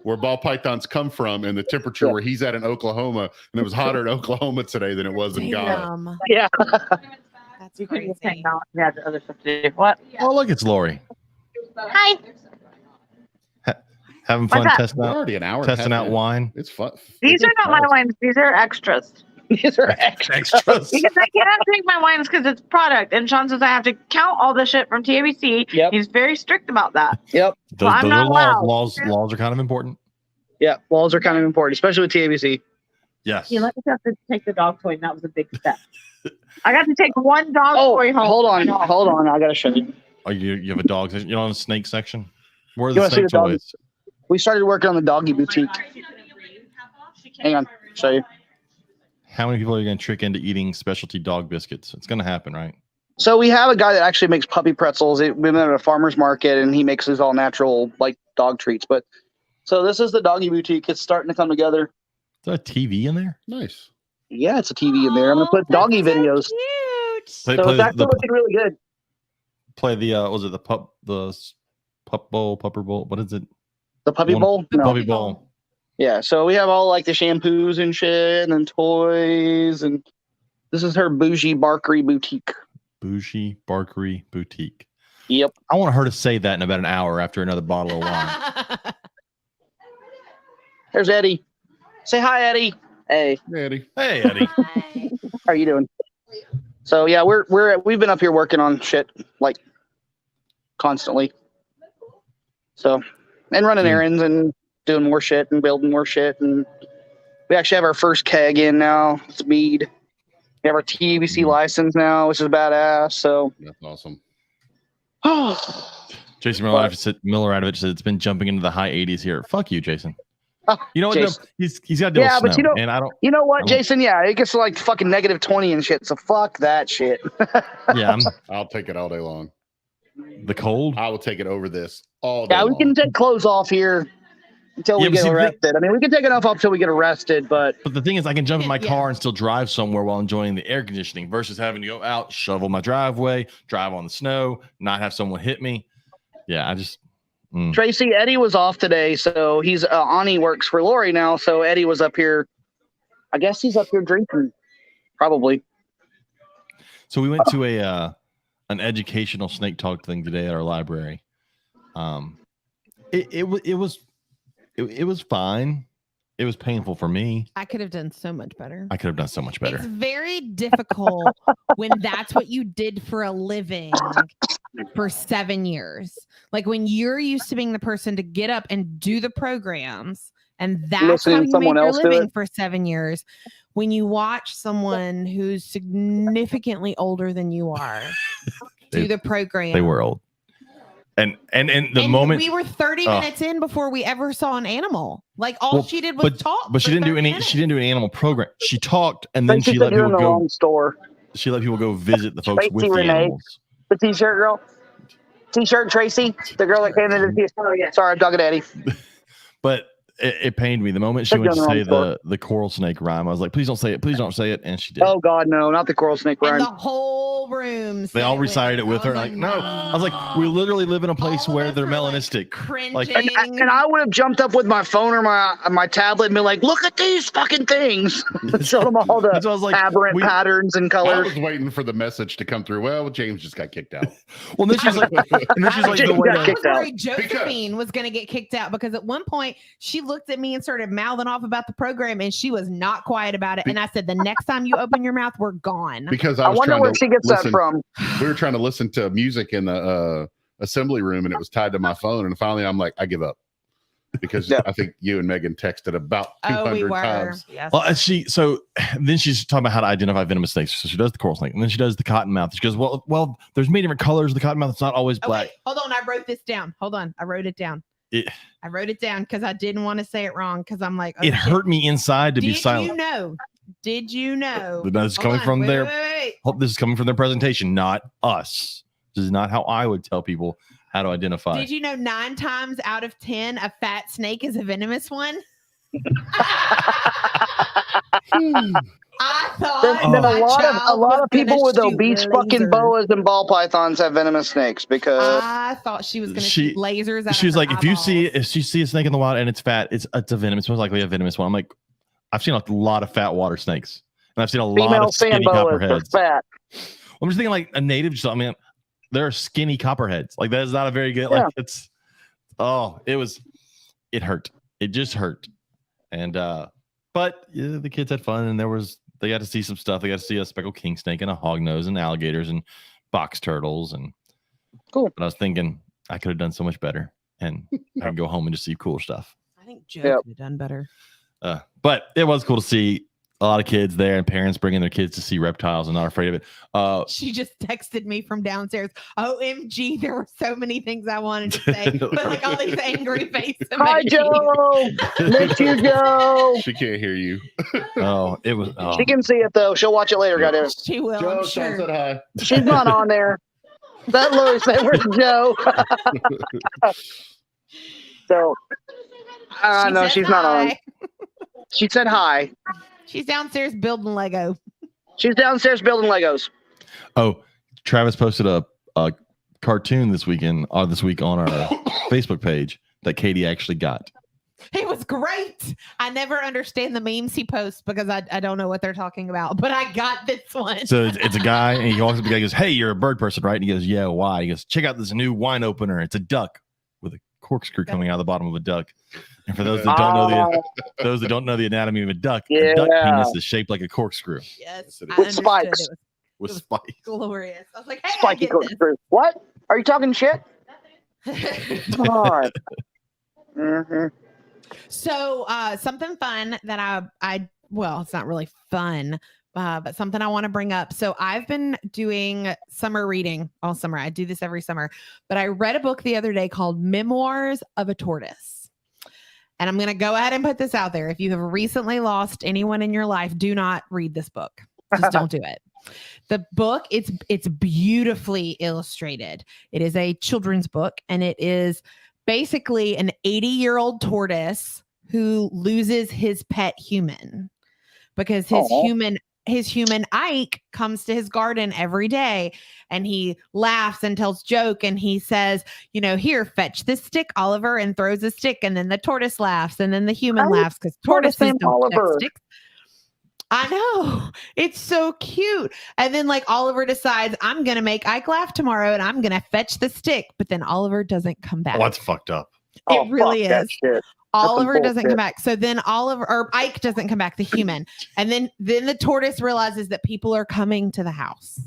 where ball pythons come from, and the temperature where he's at in Oklahoma, and it was hotter in Oklahoma today than it was in Ghana. Damn. Yeah. That's You couldn't just crazy. hang out. You had other stuff to do. What? Oh, look, it's Lori. Hi. Having fun What's that? testing We're out, already an hour. and a testing half out in. wine. It's fun. These It's are not my fun. wines. These are extras. These are extra. Extras. Because I cannot drink my wines because it's product. And Sean says I have to count all the shit from TABC. Yep. He's very strict about that. Yep. Those, I'm those not are allowed. laws are kind of important. Yeah. Walls are kind of important, especially with TABC. Yes. You let me have to take the dog toy, and that was a big step. I got to take one dog toy home. Hold on. I gotta show you. Oh, you have a dog section? You're on the snake section? Where are You the wanna see snake the dog? toys? We started working on the doggy boutique. Hang on, show you. How many people are you going to trick into eating specialty dog biscuits? It's going to happen, right? So we have a guy that actually makes puppy pretzels. We met at a farmer's market, and he makes his all natural like dog treats. But so this is the doggy boutique. It's starting to come together. Is there a TV in there? Nice. Yeah, it's a TV in there. I'm gonna put doggy videos. Cute. So it's actually looking really good. play the was it the pup bowl, pupper bowl? What is it? The puppy One- bowl. No. Puppy bowl. Yeah, so we have all like the shampoos and shit and toys, and this is her bougie barkery boutique. Bougie Barkery Boutique. Yep. I want her to say that in about an hour after another bottle of wine. There's Eddie. Say hi, Eddie. Hey, Eddie. Hey, Eddie. Hi. how are you doing? So yeah, we've been up here working on shit like constantly. So and running errands and doing more shit and building more shit, and we actually have our first keg in now. It's mead. We have our TVC license now, which is badass. So That's awesome. Jason Miloradovich said it's been jumping into the high 80s here. Fuck you, Jason. You know what? Jason. No, he's got to deal Yeah, with but snow, you know- and I don't. you know what, I'm- Jason? Yeah, it gets to like fucking negative 20 and shit. So fuck that shit. Yeah, I'll take it all day long. the cold. I will take it over this all day Yeah, we long. can take clothes off here until Yeah, we but get see, arrested. I mean, we can take enough off until we get arrested, but But the thing is, I can jump in my Yeah. car and still drive somewhere while enjoying the air conditioning versus having to go out, shovel my driveway, drive on the snow, not have someone hit me. Yeah, I just. Tracy, Eddie was off today, so he's Ani works for Lori now. So Eddie was up here. I guess he's up here drinking, probably. So we went to an educational snake talk thing today at our library. It was fine. It was painful for me. I could have done so much better. I could have done so much better. It's very difficult when that's what you did for a living for 7 years. Like when you're used to being the person to get up and do the programs, and that's Listening how to you someone made your else do living it. for 7 years. When you watch someone who's significantly older than you are do the program, They were old. And the and moment we were 30 minutes in before we ever saw an animal. Like all Well, she did was talk. but she for didn't do 30 any. minutes. She didn't do an animal program. She talked and then Tracy she said let you're in people the go. wrong store. She let people go visit the folks with Tracy the Renee. animals. The t-shirt girl. T-shirt Tracy, the girl that came in. Oh yeah. Sorry, I'm talking to Eddie. But it pained me the moment she They're went to doing say the wrong the coral snake rhyme. I was like, please don't say it. Please don't say it. And she did. Oh God, no, not the coral snake And rhyme. the whole whole room. They all said recited it with her. I was Like, no. I was like, we literally live in a place All of where us they're were, like, melanistic. cringing. And I would have jumped up with my phone or my tablet and been like, "Look at these fucking things!" Show them all the That's why I was like, aberrant patterns and I colors. was waiting for the message to come through. Well, James just got kicked out. well, then she's like, and then she's like, James the way got I to, was kicked out. worried Josephine was going to get kicked out because at one point she looked at me and started mouthing off about the program and she was not quiet about it. And I said, the next time you open your mouth, we're gone. Because I I was wonder trying where to she gets listen. that from. We were trying to listen to music in the assembly room, and it was tied to my phone. And finally, I'm like, I give up, because Yeah. I think you and Megan texted about Oh, we 200 were. times. Yes. well, so then she's talking about how to identify venomous snakes. So she does the coral snake, and then she does the cottonmouth. She goes, well, there's many different colors of the cottonmouth. It's not always black. Okay, hold on. I wrote this down. Hold on. I wrote it down. I wrote it down because I didn't want to say it wrong because I'm like, oh, It shit. hurt me inside to be silent. Did you know? This is Hold coming on, from wait, their. wait, wait. This is coming from their presentation, not us. This is not how I would tell people how to identify. Did you know 9 times out of 10 a fat snake is a venomous one? I thought Then my a lot child of was people gonna with shoot obese fucking lasers. boas and ball pythons have venomous snakes because I thought she was going to She- shoot lasers. Out She was of her like, if you see eyeballs. a snake in the wild and it's fat, it's a venomous. It's most likely a venomous one. I'm like, I've seen a lot of fat water snakes, and I've seen a lot female of fan skinny boas are copperheads. fat. I'm just thinking like a native. I mean, there are skinny copperheads. Like that is not a very good. Yeah. Like it's. Oh, it hurt. It just hurt, and but yeah, the kids had fun, and they got to see some stuff. They got to see a speckled king snake and a hognose and alligators and box turtles and. Cool. But I was thinking I could have done so much better, and I could go home and just see cool stuff. I think Joe Yep. could have done better. But it was cool to see a lot of kids there and parents bringing their kids to see reptiles and not afraid of it. She just texted me from downstairs. OMG, there were so many things I wanted to say, but like all these angry faces. Hi, Joe. Miss you, Joe. She can't hear you. Oh, it was. Oh. She can see it though. She'll watch it later. Goddamn. She will. Joe, I'm Sean sure. said hi. She's not on there. That Lori said, "Where's Joe?" So, She no, said she's not on. hi. She said hi. She's downstairs building Lego. She's downstairs building Legos. Oh, Travis posted a cartoon this week on our Facebook page that Katie actually got. It was great. I never understand the memes he posts because I don't know what they're talking about, but I got this one. So it's a guy, and he walks up to the guy and goes, "Hey, you're a bird person, right?" And he goes, "Yeah, why?" He goes, "Check out this new wine opener. It's a duck with a corkscrew coming out of the bottom of a duck." And for those that don't know the anatomy of a duck penis is shaped like a corkscrew Yes, With I understood. spikes. It with was spikes. glorious. I was like, hey, Spiky I get corkscrew. What? Are you talking shit? this. Come on. Mm-hmm. So something fun that well, it's not really fun, but something I want to bring up. So I've been doing summer reading all summer. I do this every summer, but I read a book the other day called Memoirs of a Tortoise. And I'm going to go ahead and put this out there. If you have recently lost anyone in your life, do not read this book. Just don't do it. The book, it's beautifully illustrated. It is a children's book, and it is basically an 80-year-old tortoise who loses his pet human because his human Ike comes to his garden every day and he laughs and tells joke and he says, here, fetch this stick, Oliver, and throws a stick. And then the tortoise laughs and then the human laughs because tortoises don't Oliver. sticks. I know. It's so cute. And then like Oliver decides, I'm going to make Ike laugh tomorrow and I'm going to fetch the stick. But then Oliver doesn't come back. Oh, that's fucked up. It really fuck that is. shit. Oliver some doesn't bullshit. come back. So then Ike doesn't come back, the human. And then the tortoise realizes that people are coming to the house.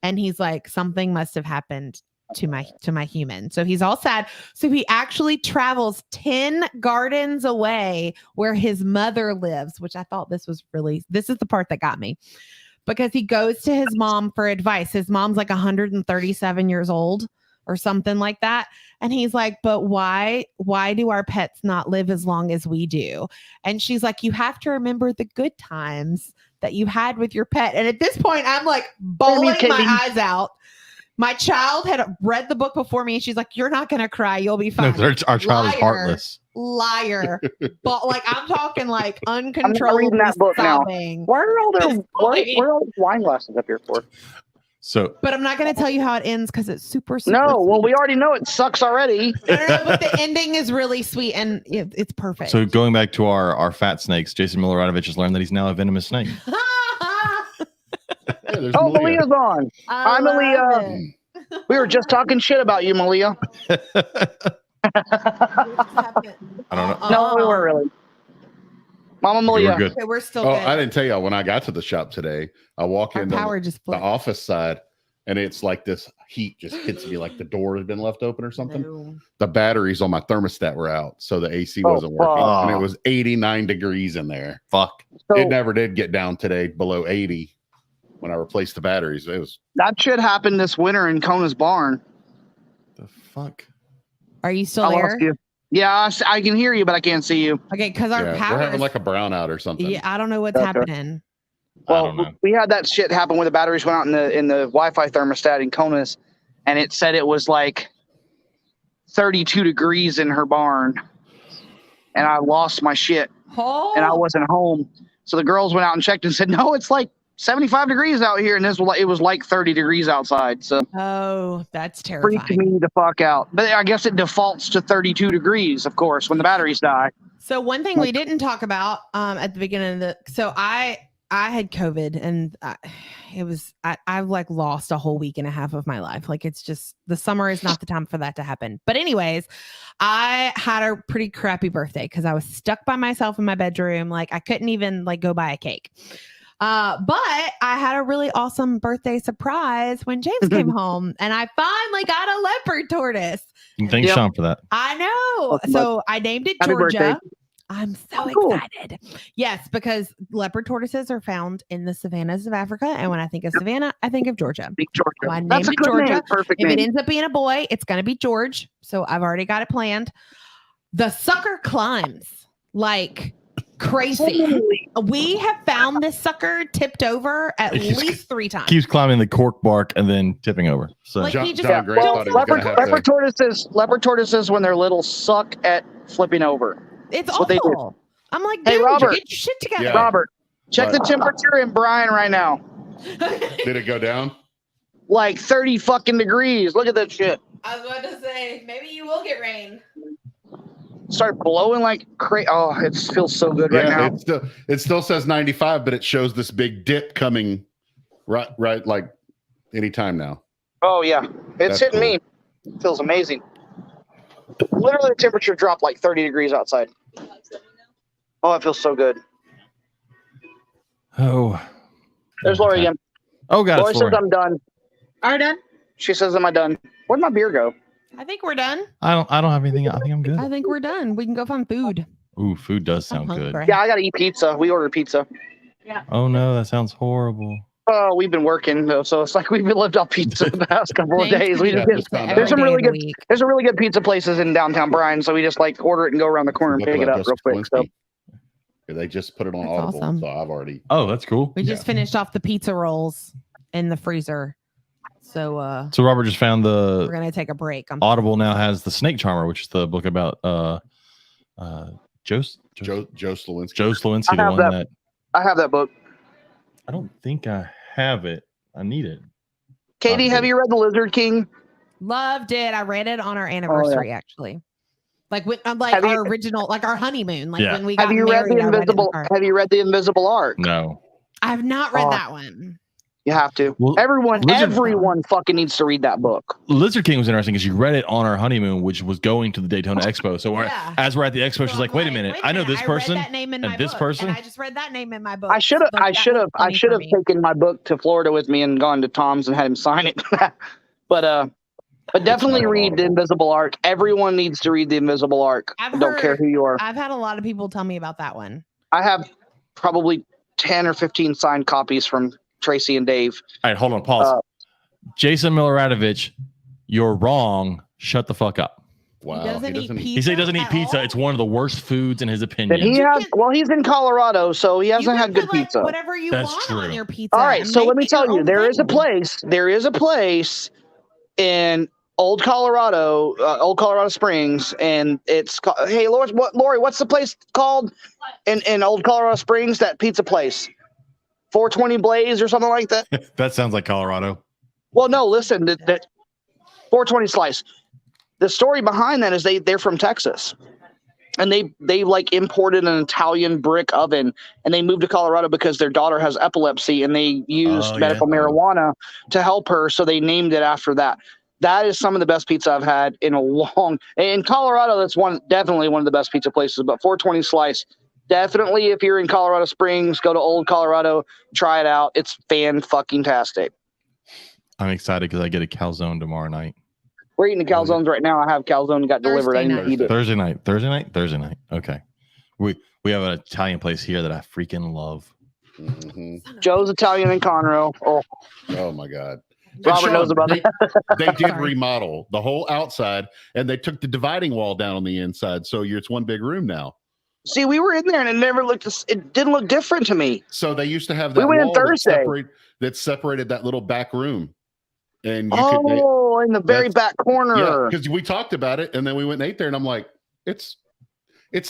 And he's like, something must have happened to my human. So he's all sad. So he actually travels 10 gardens away where his mother lives, which I thought this is the part that got me. Because he goes to his mom for advice. His mom's like 137 years old or something like that. And he's like, but why do our pets not live as long as we do? And she's like, you have to remember the good times that you had with your pet. And at this point, I'm like bawling my eyes out. My child had read the book before me and she's like, you're not going to cry. You'll be fine. No, our child is heartless. Liar. But like, I'm talking like uncontrollable reading that book now. sobbing. Where are all those wine glasses up here for? So But I'm not going to tell you how it ends because it's super, super No, well, sweet. we already know it sucks already. I don't know, but the ending is really sweet and it's perfect. So going back to our fat snakes, Jason Miloradovich has learned that he's now a venomous snake. Hey, there's Oh, Malia. Malia's on. Hi, love Malia. it. We were just talking shit about you, Malia. I don't know. No, we weren't really. Mama Okay, Malia. we're good. Okay, we're still Oh, good. I didn't tell you when I got to the shop today. I walk Our into power just the flipped. office side, and it's like this heat just hits me like the door has been left open or something. No. The batteries on my thermostat were out, so the AC Oh, wasn't working, fuck. and it was 89 degrees in there. Fuck. So It never did get down today below 80 when I replaced the batteries. It was that shit happened this winter in Kona's barn. The fuck. Are you still I there? lost you. Yeah, I can hear you, but I can't see you. Okay, because our yeah, power we're having is, like a brownout or something. yeah, I don't know what's Okay. happening. I don't know. We had that shit happen when the batteries went out in the Wi-Fi thermostat in Kona's, and it said it was like 32 degrees in her barn, and I lost my shit, Oh, and I wasn't home. So the girls went out and checked and said, no, it's like 75 degrees out here, and it was like 30 degrees outside. So oh, that's freaked terrifying. me the fuck out. But I guess it defaults to 32 degrees, of course, when the batteries die. So one thing we didn't talk about at the beginning of so I had COVID and I've like lost a whole week and a half of my life. Like it's just the summer is not the time for that to happen. But anyways, I had a pretty crappy birthday because I was stuck by myself in my bedroom. Like I couldn't even like go buy a cake. But I had a really awesome birthday surprise when James came home and I finally got a leopard tortoise. And thanks, Yep. Sean, for that. I know. Welcome So I named it Happy Georgia. birthday. I'm so Oh, cool. excited. Yes, because leopard tortoises are found in the savannas of Africa. And when I think of savannah, I think of Georgia. Big Georgia. So I That's named a it good Georgia. name. Perfect If name. it ends up being a boy, it's going to be George. So I've already got it planned. The sucker climbs like crazy. Holy- We have found this sucker tipped over at It just least 3 times. Keeps climbing the cork bark and then tipping over. So Like, John, he just- John Gray well, thought he was going to have to. leopard tortoises when they're little suck at flipping over. It's That's what they do. awful. I'm like, Hey, dude, Robert. get your shit together. Yeah. Robert, check the What? temperature in Bryan right now. Did it go down? Like 30 fucking degrees. Look at that shit. I was about to say, maybe you will get rain. Start blowing like crazy. Oh, it feels so good right now. It still says 95, but it shows this big dip coming right like anytime now. Oh yeah, That's it's hitting me. It feels amazing. Literally, the temperature dropped like 30 degrees outside. Oh, it feels so good. oh, There's Lori again. oh god, Lori it's says Lori. I'm done. Are done? She says, "Am I done?" Where'd my beer go? I think we're done. I don't have anything. I think I'm good. I think we're done. We can go find food. Ooh, food does sound I'm good. hungry. Yeah, I gotta eat pizza. We ordered pizza. Oh no, that sounds horrible. Oh, we've been working though, so it's like we've been lived off pizza the past couple of Thanks days. for We getting just just pizza found out. every There's some day really of the good- week. there's some really good pizza places in downtown Bryan, so we just like order it and go around the corner and Look pick it about up real quick. So Joseph Kowalski. They just put it on That's Audible, awesome. so I've already. Oh, that's cool. We just finished off the pizza rolls in the freezer. So So Robert just found we're the gonna take a break. Audible now has the Snake Charmer, which is the book about Joe Slowinski. Slowinski, I the have one that. that I have that book. I don't think I have it. I need it. Katie, have you read The Lizard King? Loved it. I read it on our anniversary, actually. Like when like Have our you- original, like our honeymoon, like Yeah. when we got Have you read married. the I read it in Invisible? car. Have you read the Invisible Arc? No. I have not read Oh. that one. You have to. Well, Everyone Lizard- fucking needs to read that book. Lizard King was interesting because you read it on our honeymoon, which was going to the Daytona Expo. So Yeah. as we're at the expo, she's So like, I'm "Wait a minute, I know this read person." that name in and my this book, person? and I just read that name in my book. I should have. Like, I that should was have. I funny should for have me. taken my book to Florida with me and gone to Tom's and had him sign it. but definitely not read the Audible. Invisible Arc. Everyone needs to read the Invisible Arc. I've I don't care heard- who you are. I've had a lot of people tell me about that one. I have probably 10 or 15 signed copies from Tracy and Dave. All right, hold on, pause. Jason Miloradovich, you're wrong. Shut the fuck up. Wow. He doesn't eat pizza. He said he doesn't eat at pizza. all? It's one of the worst foods in his That opinion. he You has. can- Well, he's in Colorado, so he You hasn't can had good put, like, pizza. whatever you That's want true. on your pizza. All right, and so make let me it your tell you, own there is a thing. place. There is a place in Old Colorado Springs, and it's called. Hey, Lori, what's the place called in Old Colorado Springs? That pizza place, 420 Blaze or something like that. That sounds like Colorado. Well, no, listen, that 420 slice. The story behind that is they're from Texas. And they like imported an Italian brick oven, and they moved to Colorado because their daughter has epilepsy, and they used medical marijuana to help her, so they named it after that. That is some of the best pizza I've had in a long. In Colorado, that's definitely one of the best pizza places. But 420 slice, definitely, if you're in Colorado Springs, go to Old Colorado, try it out. It's fan-fucking-tastic. I'm excited because I get a calzone tomorrow night. We're eating the calzones right now. I have calzone got delivered. I didn't eat it. Thursday night. Okay. We have an Italian place here that I freaking love. Mm-hmm. Joe's Italian in Conroe. Oh my God. Robert knows about that. They did remodel the whole outside, and they took the dividing wall down on the inside. So it's one big room now. See, we were in there, and it didn't look different to me. So they used to have that we went wall Thursday. that separated that little back room. And in the very back corner. Yeah, because we talked about it, and then we went and ate there, and I'm like, it's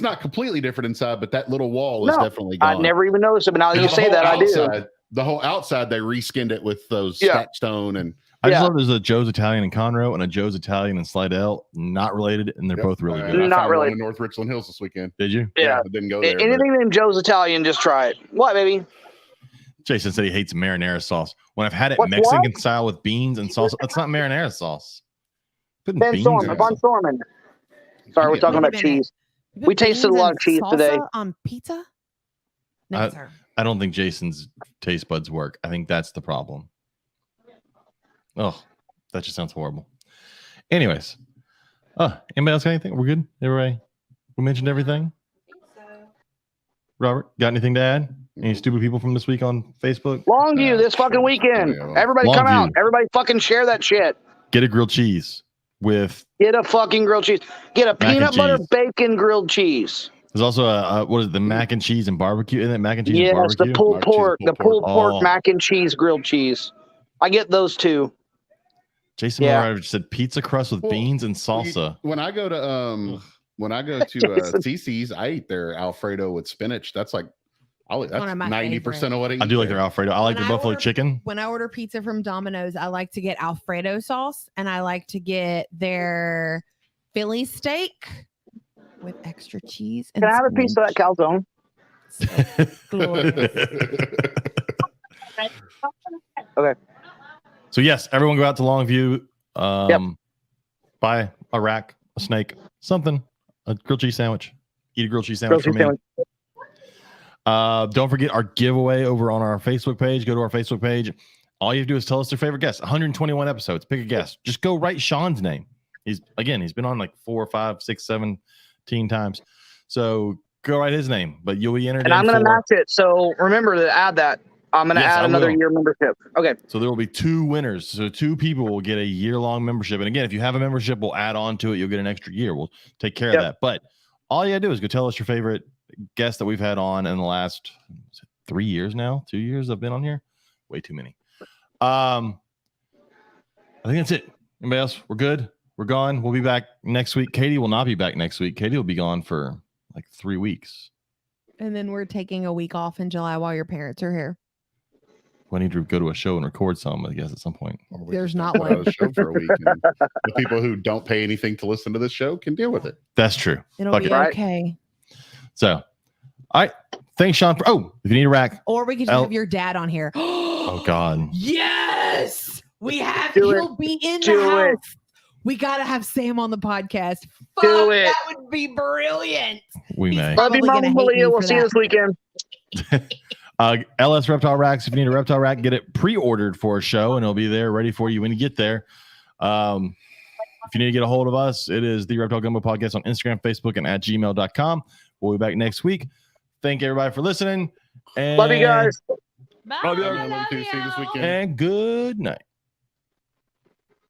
not completely different inside, but that little wall is definitely gone. I never even noticed it, but now that you say that, I do. The whole outside, they reskinned it with those stacked stone. And I just love there's a Joe's Italian in Conroe and a Joe's Italian in Slidell. Not related, and they're both really good. Not related. In North Richland Hills this weekend. Did you? Yeah. I didn't go there. Anything in Joe's Italian, just try it. What, baby? Jason said he hates marinara sauce. When I've had it Mexican style with beans and salsa, it's not marinara sauce. Ben Storman. Sorry, we're talking about cheese. We tasted a lot of cheese today. On pizza? No, sir. I don't think Jason's taste buds work. I think that's the problem. Oh, that just sounds horrible. Anyways, anybody else got anything? We're good? Everybody? We mentioned everything? Robert, got anything to add? Any stupid people from this week on Facebook? Longview this fucking weekend. Everybody come out. Everybody fucking share that shit. Get a grilled cheese with... Get a fucking grilled cheese. Get a peanut butter bacon grilled cheese. There's also the mac and cheese and barbecue? Isn't it mac and cheese and barbecue? Yes, the pulled pork. The pulled pork mac and cheese grilled cheese. I get those two. Jason Miller said pizza crust with beans and salsa. When I go to CC's, I eat their Alfredo with spinach. That's like... That's 90% of what I eat. I do like their Alfredo. I like their buffalo chicken. When I order pizza from Domino's, I like to get Alfredo sauce, and I like to get their Philly steak with extra cheese. And can I have a piece of that calzone? Okay. So yes, everyone go out to Longview. Buy a rack, a snake, something, a grilled cheese sandwich. Eat a grilled cheese sandwich for me. Don't forget our giveaway over on our Facebook page. Go to our Facebook page. All you have to do is tell us your favorite guest. 121 episodes. Pick a guest. Just go write Shawn's name. He's been on like 4, 5, 6, 17 times. So go write his name, but you'll be entered. And I'm going to match it. So remember to add that. I'm going to add another year membership. Okay. So there will be 2 winners. So 2 people will get a year-long membership. And again, if you have a membership, we'll add on to it. You'll get an extra year. We'll take care of that. But all you got to do is go tell us your favorite guest that we've had on in the last 3 years now. 2 years I've been on here. Way too many. I think that's it. Anybody else? We're good. We're gone. We'll be back next week. Katie will not be back next week. Katie will be gone for like 3 weeks. And then we're taking a week off in July while your parents are here. We need to go to a show and record some, I guess, at some point. There's not one. A show for a week. The people who don't pay anything to listen to this show can deal with it. That's true. It'll be okay. So, all right. Thanks, Shawn. If you need a rack. Or we could just have your dad on here. Oh, God. Yes. He'll be in the house. We got to have Sam on the podcast. Do it. That would be brilliant. We may. Love you, Mama Malia. We'll see you this weekend. LS Reptile Racks. If you need a reptile rack, get it pre-ordered for a show, and it'll be there ready for you when you get there. If you need to get a hold of us, it is the Reptile Gumbo Podcast on Instagram, Facebook, and at gmail.com. We'll be back next week. Thank everybody for listening. And love you guys. Bye. Love you. See you this weekend. And good night.